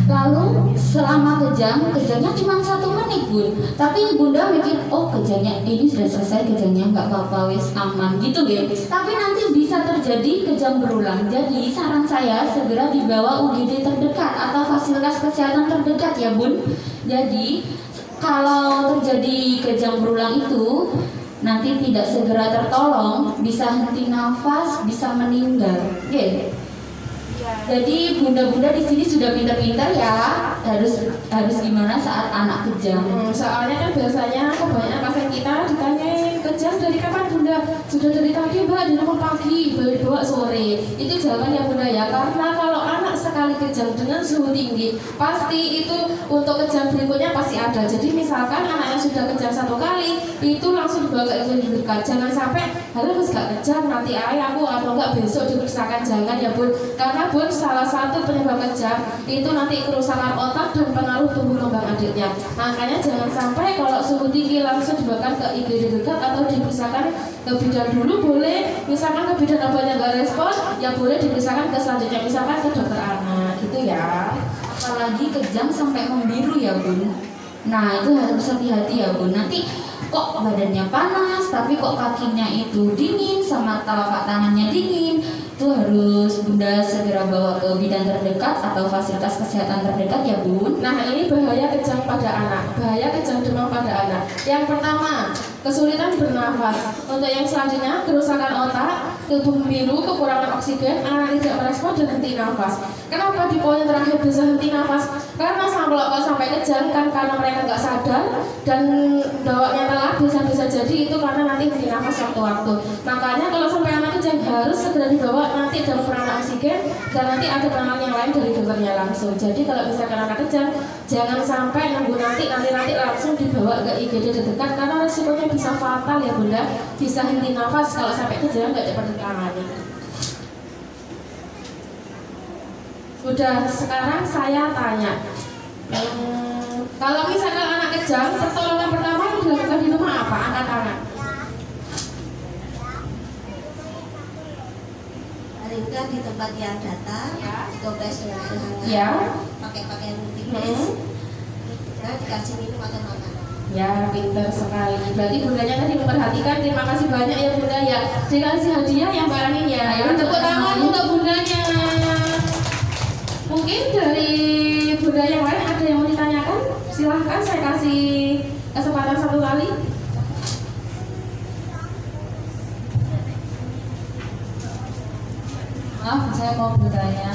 Speaker 9: Lalu selama kejangnya cuma 1 menit, Bun. Tapi Bunda mikir, oh kejangnya ini sudah selesai, kejangnya nggak apa-apa, wis aman gitu ya. Tapi nanti bisa terjadi kejang berulang. Jadi saran saya segera dibawa UGD terdekat atau fasilitas kesehatan terdekat ya, Bun. Jadi kalau terjadi kejang berulang itu nanti tidak segera tertolong, bisa henti nafas, bisa meninggal. Jadi bunda-bunda di sini sudah pintar-pintar ya, harus gimana saat anak kejang.
Speaker 3: Soalnya kan biasanya kebanyakan pasien kita ditanya kejang dari kapan Bunda? Sudah dari tadi Mbak, di rumah pagi, baru bawa sore. Itu jangan ya Bunda ya, karena kalau anak sekali kejang dengan suhu tinggi, pasti itu untuk kejang berikutnya pasti ada. Jadi misalkan anaknya sudah kejang 1 kali, itu langsung dibawa ke klinik dekat. Jangan sampai harus gak kejang nanti aku atau enggak besok diperiksakan, jangan ya Bun. Karena Bun, salah satu penyebab kejang itu nanti kerusakan otak dan pengaruh tumbuh kembang adiknya. Makanya jangan sampai kalau suhu tinggi langsung dibawa ke IGD dekat atau diperiksakan ke bidan dulu, boleh. Misalkan ke bidan obatnya nggak respon, ya boleh diperiksakan ke selanjutnya, misalkan ke dokter anak gitu ya.
Speaker 9: Apalagi kejang sampai membiru ya Bun. Nah itu harus hati-hati ya Bun. Nanti kok badannya panas tapi kok kakinya itu dingin sama telapak tangannya dingin, itu harus Bunda segera bawa ke bidan terdekat atau fasilitas kesehatan terdekat ya Bun.
Speaker 3: Nah ini bahaya kejang pada anak, bahaya kejang demam pada anak. Yang pertama, kesulitan bernafas. Untuk yang selanjutnya, kerusakan otak, tubuh biru, kekurangan oksigen, anak tidak merespon dan henti nafas. Kenapa di poin terakhir bisa henti nafas? Karena kalau sampai kejang kan karena mereka nggak sadar dan bawanya telat, bisa jadi itu karena nanti henti nafas waktu-waktu. Makanya kalau sampai anak kejang harus segera dibawa nanti dalam penanganan oksigen dan nanti ada penanganan yang lain dari dokternya langsung. Jadi kalau misalkan anak kejang jangan sampai nunggu nanti langsung dibawa ke IGD terdekat karena resikonya bisa fatal ya Bunda, bisa henti nafas kalau sampai kejang nggak dapat ditangani. Sudah, sekarang saya tanya, kalau misalkan anak kejang, pertolongan pertama yang dilakukan di rumah apa? Angkat tangan.
Speaker 10: Paling di tempat yang datar, dikompres dengan air hangat,
Speaker 3: Ya.
Speaker 10: pakai pakaian tipis, dan dikasih minum atau makan.
Speaker 3: Ya, pintar sekali. Berarti bundanya tadi memperhatikan. Terima kasih banyak ya Bunda ya. Dikasih hadiah yang Mbak ya. Ya, tepuk tangan untuk bundanya. Mungkin dari bunda yang lain ada yang mau ditanyakan? Silahkan, saya kasih kesempatan 1 kali.
Speaker 11: Maaf, saya mau bertanya.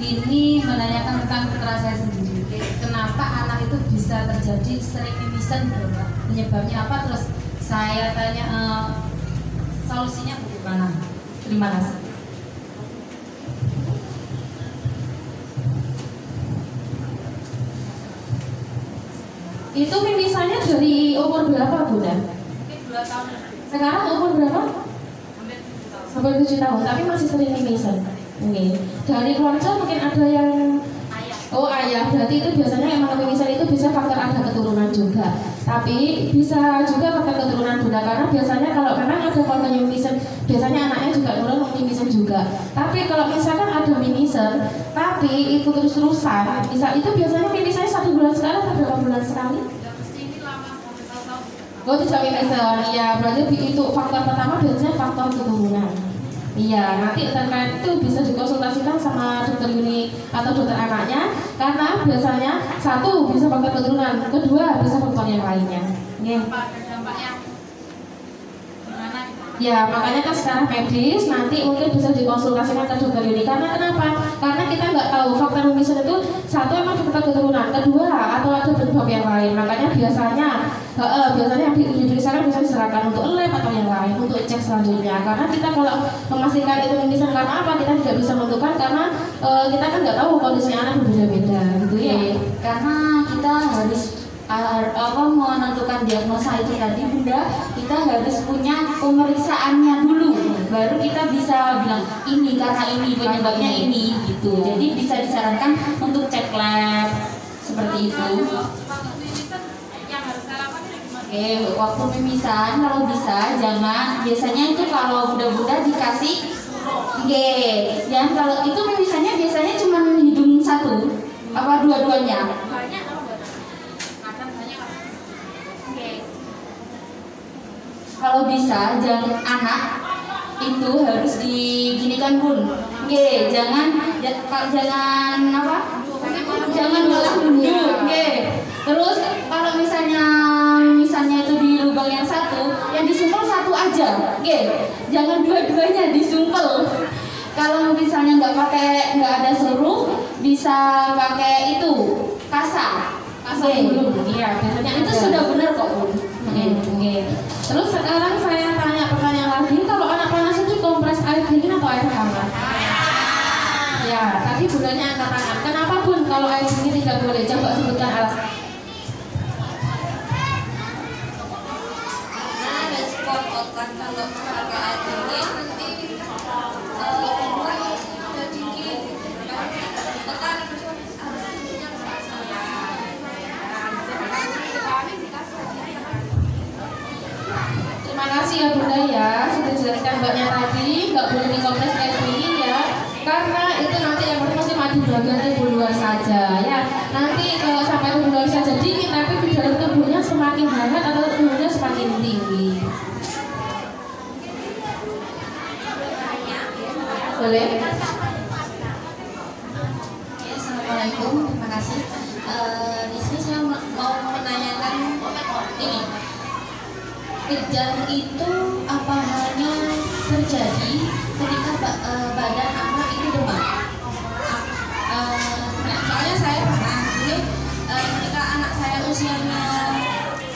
Speaker 11: Ini menanyakan tentang putra saya sendiri. Kenapa anak itu bisa terjadi sering mimisan, Mbak? Penyebabnya apa? Terus saya tanya solusinya bagaimana? Terima kasih.
Speaker 3: Itu mimisannya dari umur berapa Bunda?
Speaker 8: Mungkin 2 tahun.
Speaker 3: Sekarang umur berapa?
Speaker 8: Hampir 7 tahun.
Speaker 3: umur 7 tahun tapi masih sering mimisan. Ini dari keluarga mungkin ada yang ayah, berarti itu biasanya emang mimisan itu bisa faktor ada keturunan juga. Tapi bisa juga faktor keturunan bunda karena biasanya kalau memang ada keluarga yang mimisan, biasanya anaknya juga nurun mimisan juga. Tapi kalau misalkan ada mimisan, tapi itu terus-terusan, itu biasanya mimisannya 1 bulan sekali atau berapa bulan sekali? Oh tidak mimisan, iya berarti itu faktor pertama biasanya faktor keturunan. Iya, nanti terkait itu bisa dikonsultasikan sama dokter Yuni atau dokter anaknya karena biasanya 1 bisa faktor keturunan, 2 bisa faktor yang lainnya. Ya, makanya kan secara medis nanti mungkin bisa dikonsultasikan ke dokter Yuni. Karena kenapa? Karena kita nggak tahu faktor mimisan itu 1 emang faktor keturunan, 2 atau ada penyebab yang lain. Makanya biasanya yang diperiksakan bisa diserahkan untuk lab atau yang lain untuk cek selanjutnya. Karena kita kalau memastikan itu mimisan karena apa kita tidak bisa menentukan karena kita kan nggak tahu kondisinya anak berbeda-beda gitu ya.
Speaker 9: Karena kita harus menentukan diagnosa itu tadi bunda, kita harus punya pemeriksaannya dulu baru kita bisa bilang ini karena ini penyebabnya ini gitu. Jadi bisa disarankan untuk cek lab seperti itu. Oke, waktu mimisan kalau bisa jangan, biasanya itu kalau bunda-bunda dikasih jangan kalau itu mimisannya biasanya cuma hidung 1 apa dua-duanya. Kalau bisa jangan anak itu harus diginikan bun. Jangan malah nunduk. Terus kalau misalnya itu di lubang yang 1, yang disumpel 1 aja. Jangan dua-duanya disumpel. Kalau misalnya nggak ada suruh, bisa pakai itu kasa. Iya, biasanya itu sudah benar kok bun.
Speaker 3: Terus sekarang saya tanya pertanyaan lagi, kalau anak panas itu kompres air dingin atau air hangat? Ya, tadi bundanya angkat tangan. Kenapa bun kalau air dingin tidak boleh? Coba sebutkan alasan.
Speaker 10: Respon otak kalau pakai air dingin nanti
Speaker 3: Terima kasih ya bunda ya, sudah jelaskan mbaknya tadi nggak boleh dikompres air dingin ya, karena itu nanti yang pertama cuma di bagian tubuh luar saja ya. Nanti kalau sampai tubuh luar saja dingin, tapi di dalam tubuhnya semakin hangat atau tubuhnya semakin tinggi. Boleh?
Speaker 6: Assalamualaikum, terima kasih. Di sini saya mau menanyakan ini. Kejang itu apa hanya terjadi ketika badan anak itu demam? Soalnya saya pernah ini ketika anak saya usianya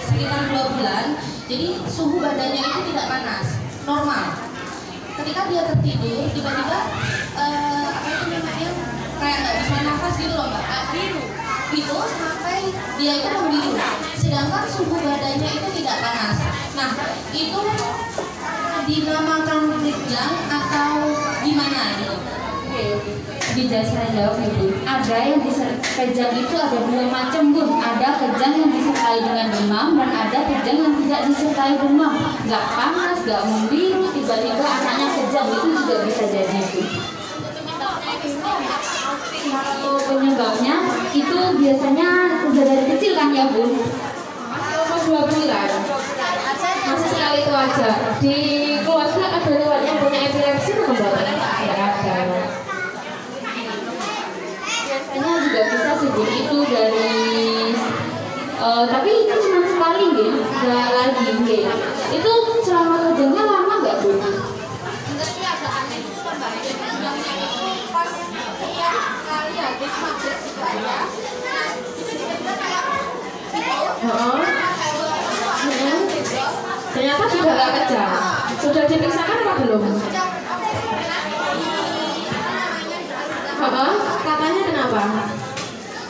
Speaker 6: sekitar 2 bulan, jadi suhu badannya itu tidak panas, normal. Ketika dia tertidur, tiba-tiba apa itu namanya kayak nggak bisa nafas gitu loh mbak, biru. Itu sampai dia itu membiru. Sedangkan suhu badannya itu tidak panas. Nah, itu dinamakan kejang atau gimana gitu?
Speaker 9: Bisa saya jawab ya bun. Ada yang kejang itu ada 2 macam bun. Ada kejang yang disertai dengan demam dan ada kejang yang tidak disertai demam. Gak panas, gak membiru, tiba-tiba anaknya kejang, itu juga bisa jadi bun. Kalau penyebabnya itu biasanya udah dari kecil kan ya bun?
Speaker 3: Masih umur 2 bulan. Masih sekali itu aja. Di keluarga ada lewat yang punya epilepsi atau enggak? Ya ada.
Speaker 9: Biasanya juga bisa sih bun, itu dari tapi itu cuma sekali nggih, nggak lagi nggih. Itu selama kejangnya lama nggak bun?
Speaker 3: Ternyata sudah nggak kejang. Sudah diperiksakan apa belum? Katanya kenapa?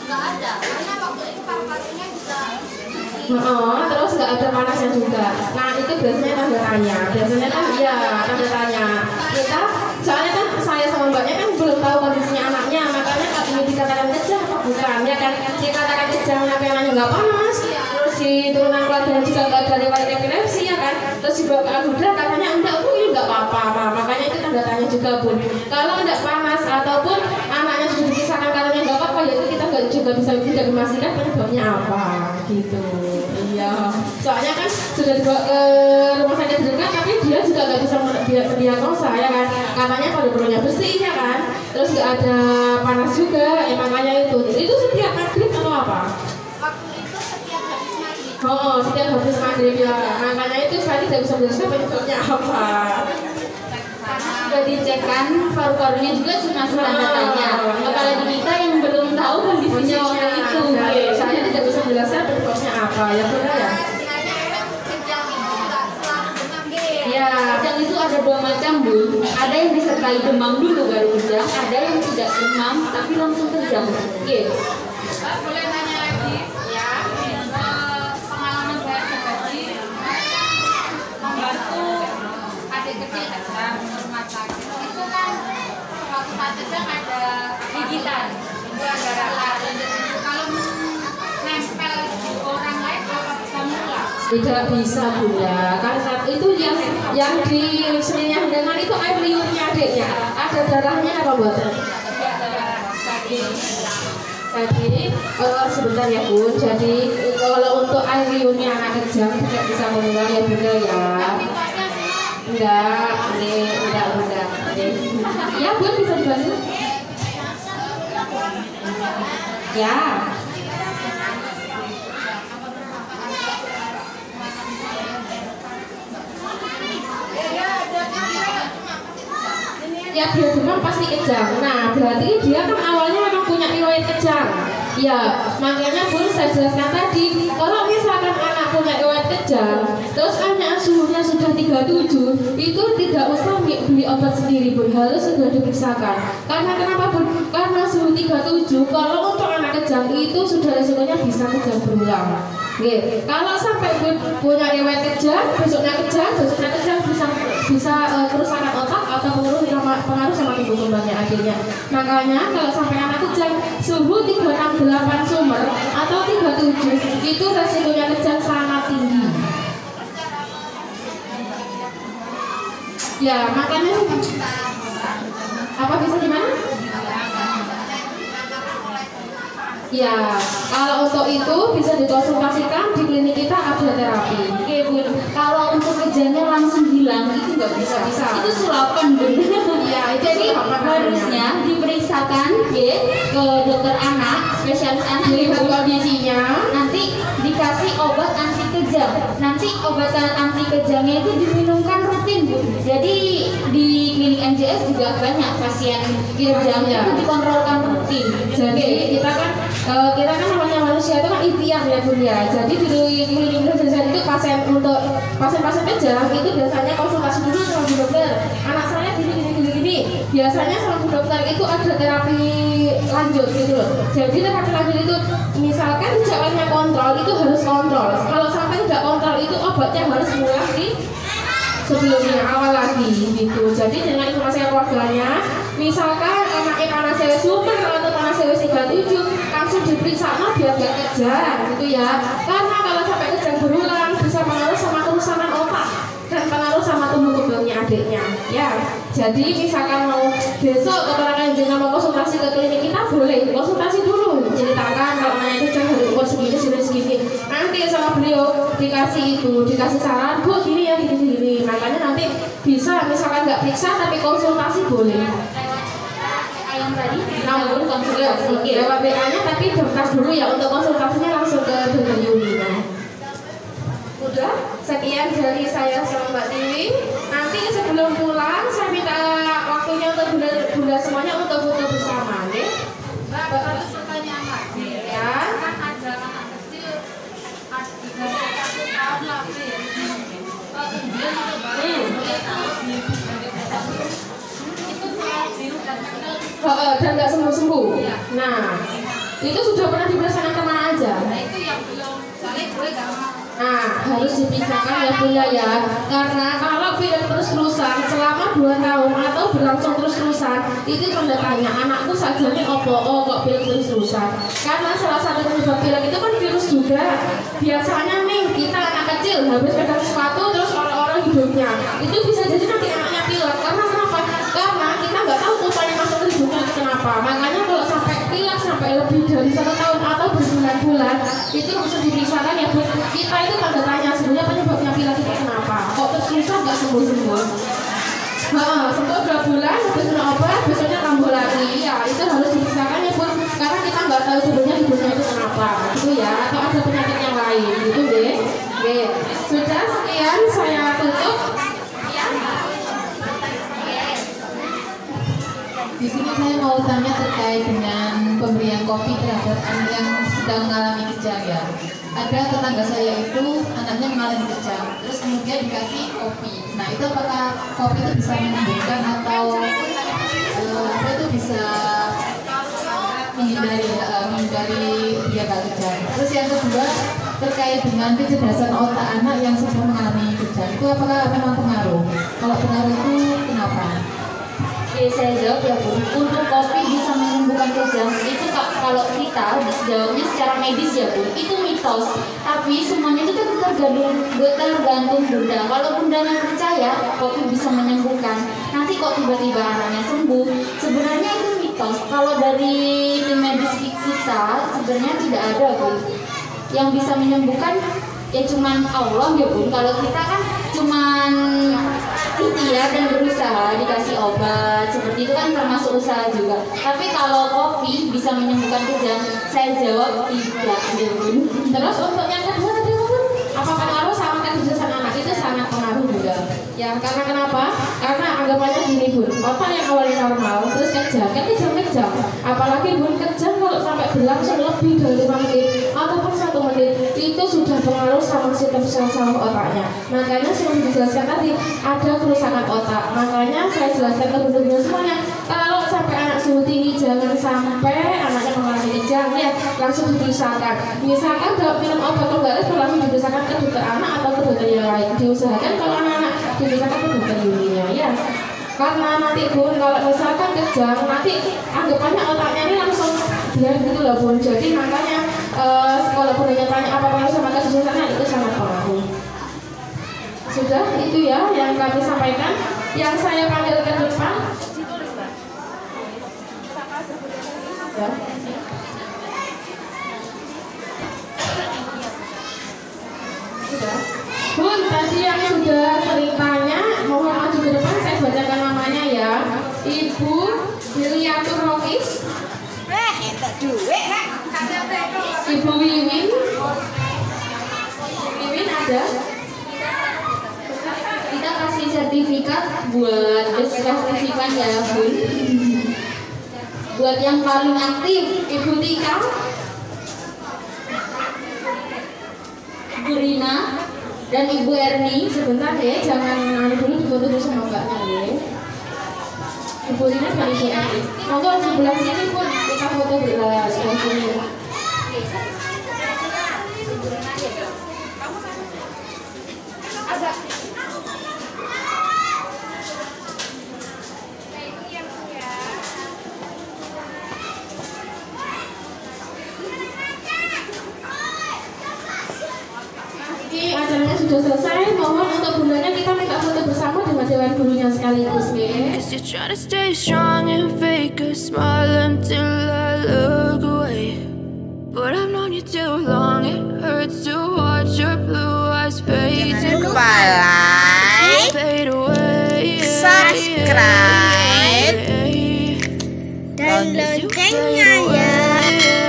Speaker 4: Nggak ada, karena waktu itu paru-parunya juga masih
Speaker 3: Terus nggak ada panasnya juga. Nah itu biasanya tanda tanya. Biasanya kan iya tanda tanya. Kita soalnya kan saya sama mbaknya kan belum tahu kondisinya anaknya, makanya ini dikatakan kejang apa bukan? Ya kan dikatakan kejang tapi anaknya nggak panas. Terus di turunan keluarga juga nggak ada riwayat epilepsi ya kan. Terus dibawa ke Aguda katanya enggak bu ini nggak apa-apa. Makanya itu tanda tanya juga bun. Kalau enggak panas ataupun anaknya sudah dipisahkan katanya nggak apa-apa, ya itu kita nggak juga bisa tidak memastikan penyebabnya apa gitu. Iya, soalnya kan sudah dibawa ke rumah sakit terdekat, tapi dia juga nggak bisa mendiagnosa ya kan. Katanya paru-parunya bersih ya kan, terus nggak ada panas juga, ya makanya itu setiap maghrib atau apa?
Speaker 4: Waktu itu setiap habis maghrib.
Speaker 3: Setiap habis maghrib ya, makanya itu saya tidak bisa menjelaskan penyebabnya apa.
Speaker 9: Sudah dicekkan paru-parunya juga masih tanda tanya. Apalagi kita yang belum tahu kondisinya waktu itu.
Speaker 3: Saya tidak bisa menjelaskan penyebabnya apa ya benar ya.
Speaker 9: Ya, kejang itu ada dua macam bu. Ada yang disertai demam dulu baru kejang, ada yang tidak demam tapi langsung kejang. Oke.
Speaker 8: Boleh nanya lagi? Ya. Pengalaman saya pribadi membantu adik kecil kejang ke rumah sakit. Itu kan waktu saat kejang ada gigitan, itu ada rasa. Kalau nempel di orang lain apa bisa menular?
Speaker 3: Tidak bisa bu ya, kan saat itu yang di seninya dengan itu air liurnya adiknya, ada darahnya apa buatan? Jadi sebentar ya bun, jadi kalau untuk air liurnya anak kejang tidak bisa menular ya bunda ya. Enggak. Ya bun bisa dibantu? Ya. Ya dia demam pasti kejang. Nah berarti dia kan awalnya memang punya riwayat kejang. Ya makanya pun saya jelaskan tadi, kalau misalkan anak punya riwayat kejang, terus anak suhunya sudah 37, itu tidak usah beli obat sendiri bun, harus sudah diperiksakan. Karena kenapa bun? Karena suhu 37 kalau untuk anak kejang itu sudah resikonya bisa kejang berulang. Oke, kalau sampai punya riwayat kejang, besoknya kejang bisa kerusakan otak atau pengaruh sama tumbuh kembangnya akhirnya. Makanya kalau sampai anak kejang suhu 368 sumber atau 37 itu resikonya kejang sangat tinggi. Ya makanya apa bisa gimana? Ya, kalau untuk itu bisa dikonsultasikan di klinik kita ada terapi.
Speaker 9: Oke bun, kalau untuk kejangnya langsung hilang itu nggak bisa. Itu sulapan bun.
Speaker 3: Ya,
Speaker 9: jadi harusnya diperiksakan ke dokter anak, spesialis anak
Speaker 3: dilihat kondisinya.
Speaker 9: Nanti dikasih obat anti kejang. Nanti obat anti kejangnya itu diminumkan rutin bun. Jadi di klinik MJS juga banyak pasien kejang itu dikontrolkan rutin.
Speaker 3: Jadi kita kan namanya manusia itu kan ikhtiar ya bun ya. Jadi di klinik MJS itu pasien-pasien kejang itu biasanya konsultasi dulu sama bu dokter. Anak saya gini. Biasanya sama bu dokter itu ada terapi lanjut gitu loh. Jadi terapi lanjut itu misalkan gejalanya kontrol itu harus kontrol. Kalau sampai tidak kontrol itu obatnya harus mulai di sebelumnya awal lagi gitu. Jadi dengan informasi keluarganya, misalkan anaknya panas cewek super atau panas cewek 37 langsung diperiksa biar gak kejang gitu ya. Karena kalau sampai kejang berulang bisa pengaruh sama kerusakan otak dan pengaruh sama tumbuh kembangnya adiknya ya. Jadi misalkan mau besok keterangan jenazah mau konsultasi ke klinik kita boleh konsultasi dulu, ceritakan kalau anaknya kejang dari umur segini. Nanti sama beliau dikasih saran, bu gini ya gini. Makanya nanti bisa misalkan nggak periksa tapi konsultasi boleh.
Speaker 9: Yang tadi
Speaker 3: namun konsultasi lewat WA-nya tapi daftar dulu ya untuk konsultasinya langsung ke dokter Yuni. Udah, sekian dari saya sama Mbak Tiwi. Nanti sebelum pulang saya minta waktunya untuk bunda semuanya untuk foto bersama, oke?
Speaker 8: Mbak, harus pertanyaan lagi.
Speaker 3: Ya.
Speaker 8: Kan ada anak kecil, ada 1 tahun lagi ya. Kemudian itu baru itu soal biru dan
Speaker 3: dan nggak sembuh-sembuh. Nah, itu sudah pernah dirasakan kemana aja?
Speaker 8: Nah itu yang belum, soalnya boleh nggak
Speaker 3: harus dipisahkan ya Bunda ya. Karena kalau pilek terus-terusan selama 2 tahun atau berlangsung terus-terusan, itu tanda tanya anakku sajane opo kok pilek terus-terusan. Karena salah satu penyebab pilek itu kan virus juga. Biasanya nih kita anak kecil habis pegang sepatu terus orang-orang hidupnya, itu bisa jadi nanti anaknya pilek. Karena kenapa? Karena kita nggak tahu kupanya masuk ke hidupnya itu kenapa. Makanya kalau sampai pilek sampai lebih dari 1 tahun atau berbulan-bulan, itu langsung dipisahkan ya Bu. Kita itu tanda tanya sebenarnya penyebabnya pilek itu kenapa? Kok terus-terusan nggak sembuh-sembuh? Sembuh 2 bulan, habis minum obat, besoknya kambuh lagi. Ya itu harus dipisahkan ya Bu. Karena kita nggak tahu sebenarnya hidupnya itu kenapa, gitu ya. Atau ada penyakit yang lain, gitu deh. Oke, sudah sekian saya tutup.
Speaker 7: Di sini saya mau tanya terkait dengan pemberian kopi terhadap anak yang sedang mengalami kejang ya. Ada tetangga saya itu anaknya mengalami kejang, terus kemudian dikasih kopi. Nah itu apakah kopi itu bisa menyembuhkan atau apa itu bisa menghindari dia kejang? Terus yang kedua terkait dengan kecerdasan otak anak yang sedang mengalami kejang, itu apakah memang pengaruh? Kalau pengaruh itu kenapa?
Speaker 9: Oke, saya jawab ya Bu. Untuk kopi bisa menyembuhkan kejang itu kalau kita jawabnya secara medis ya Bu, itu mitos. Tapi semuanya itu tergantung Bunda. Kalau Bundanya percaya kopi bisa menyembuhkan, nanti kok tiba-tiba anaknya sembuh, sebenarnya itu mitos. Kalau dari tim medis kita sebenarnya tidak ada Bu. Yang bisa menyembuhkan ya cuman Allah ya Bu. Kalau kita kan cuman ikhtiar dan berusaha dikasih obat seperti itu kan termasuk usaha juga. Tapi kalau kopi bisa menyembuhkan kejang, saya jawab tidak ya Bun.
Speaker 3: Terus untuk yang kedua tadi apa pengaruh sama kecerdasan anak? Itu sangat pengaruh juga. Ya karena kenapa? Karena anggapannya gini Bun, otak yang awalnya normal terus kejang, kan kejang. Apalagi Bun kejang kalau sampai berlangsung lebih dari 5 menit ataupun 1 menit, itu sudah pengaruh sama sistem sel-sel otaknya. Makanya saya dijelaskan tadi ada kerusakan otak. Makanya saya jelaskan ke Bunda semuanya, kalau sampai anak suhu tinggi jangan sampai anaknya mengalami kejang ya langsung dipisahkan. Misalkan kalau minum obat enggak langsung dipisahkan ke dokter anak atau ke dokter yang lain. Diusahakan kalau anak-anak dipisahkan ke dokter dulunya ya. Karena nanti Bun kalau misalkan kejang nanti anggapannya otaknya ini langsung biar gitu loh Bun. Jadi makanya kalau Bundanya tanya apa pengaruh sama kecerdasan itu sangat pengaruh. Sudah itu ya yang kami sampaikan. Yang saya panggil ke depan ya. Sudah. Bun, tadi yang sudah sering tanya, mohon maju ke depan, saya bacakan namanya ya. Ibu Wiliatur Rokis, Ibu Wiwin. Wiwin ada?
Speaker 9: Kita kasih sertifikat buat diskusikan ya Bun. Buat yang paling aktif, Ibu Tika, Ibu Rina, dan Ibu Erni.
Speaker 3: Sebentar ya, jangan dulu difoto dulu sama mbaknya ya. Ibu Rina dan Ibu Erni. Monggo sebelah sini Pun kita foto sebelah sini. Acaranya sudah selesai, mohon untuk Bundanya kita minta foto bersama dengan Dewan Gurunya sekaligus ya.
Speaker 1: Cause you're trying to stay strong and fake a smile until I look away. But I've known you too long, it hurts to watch your blue eyes fade to
Speaker 12: like, subscribe, dan loncengnya ya.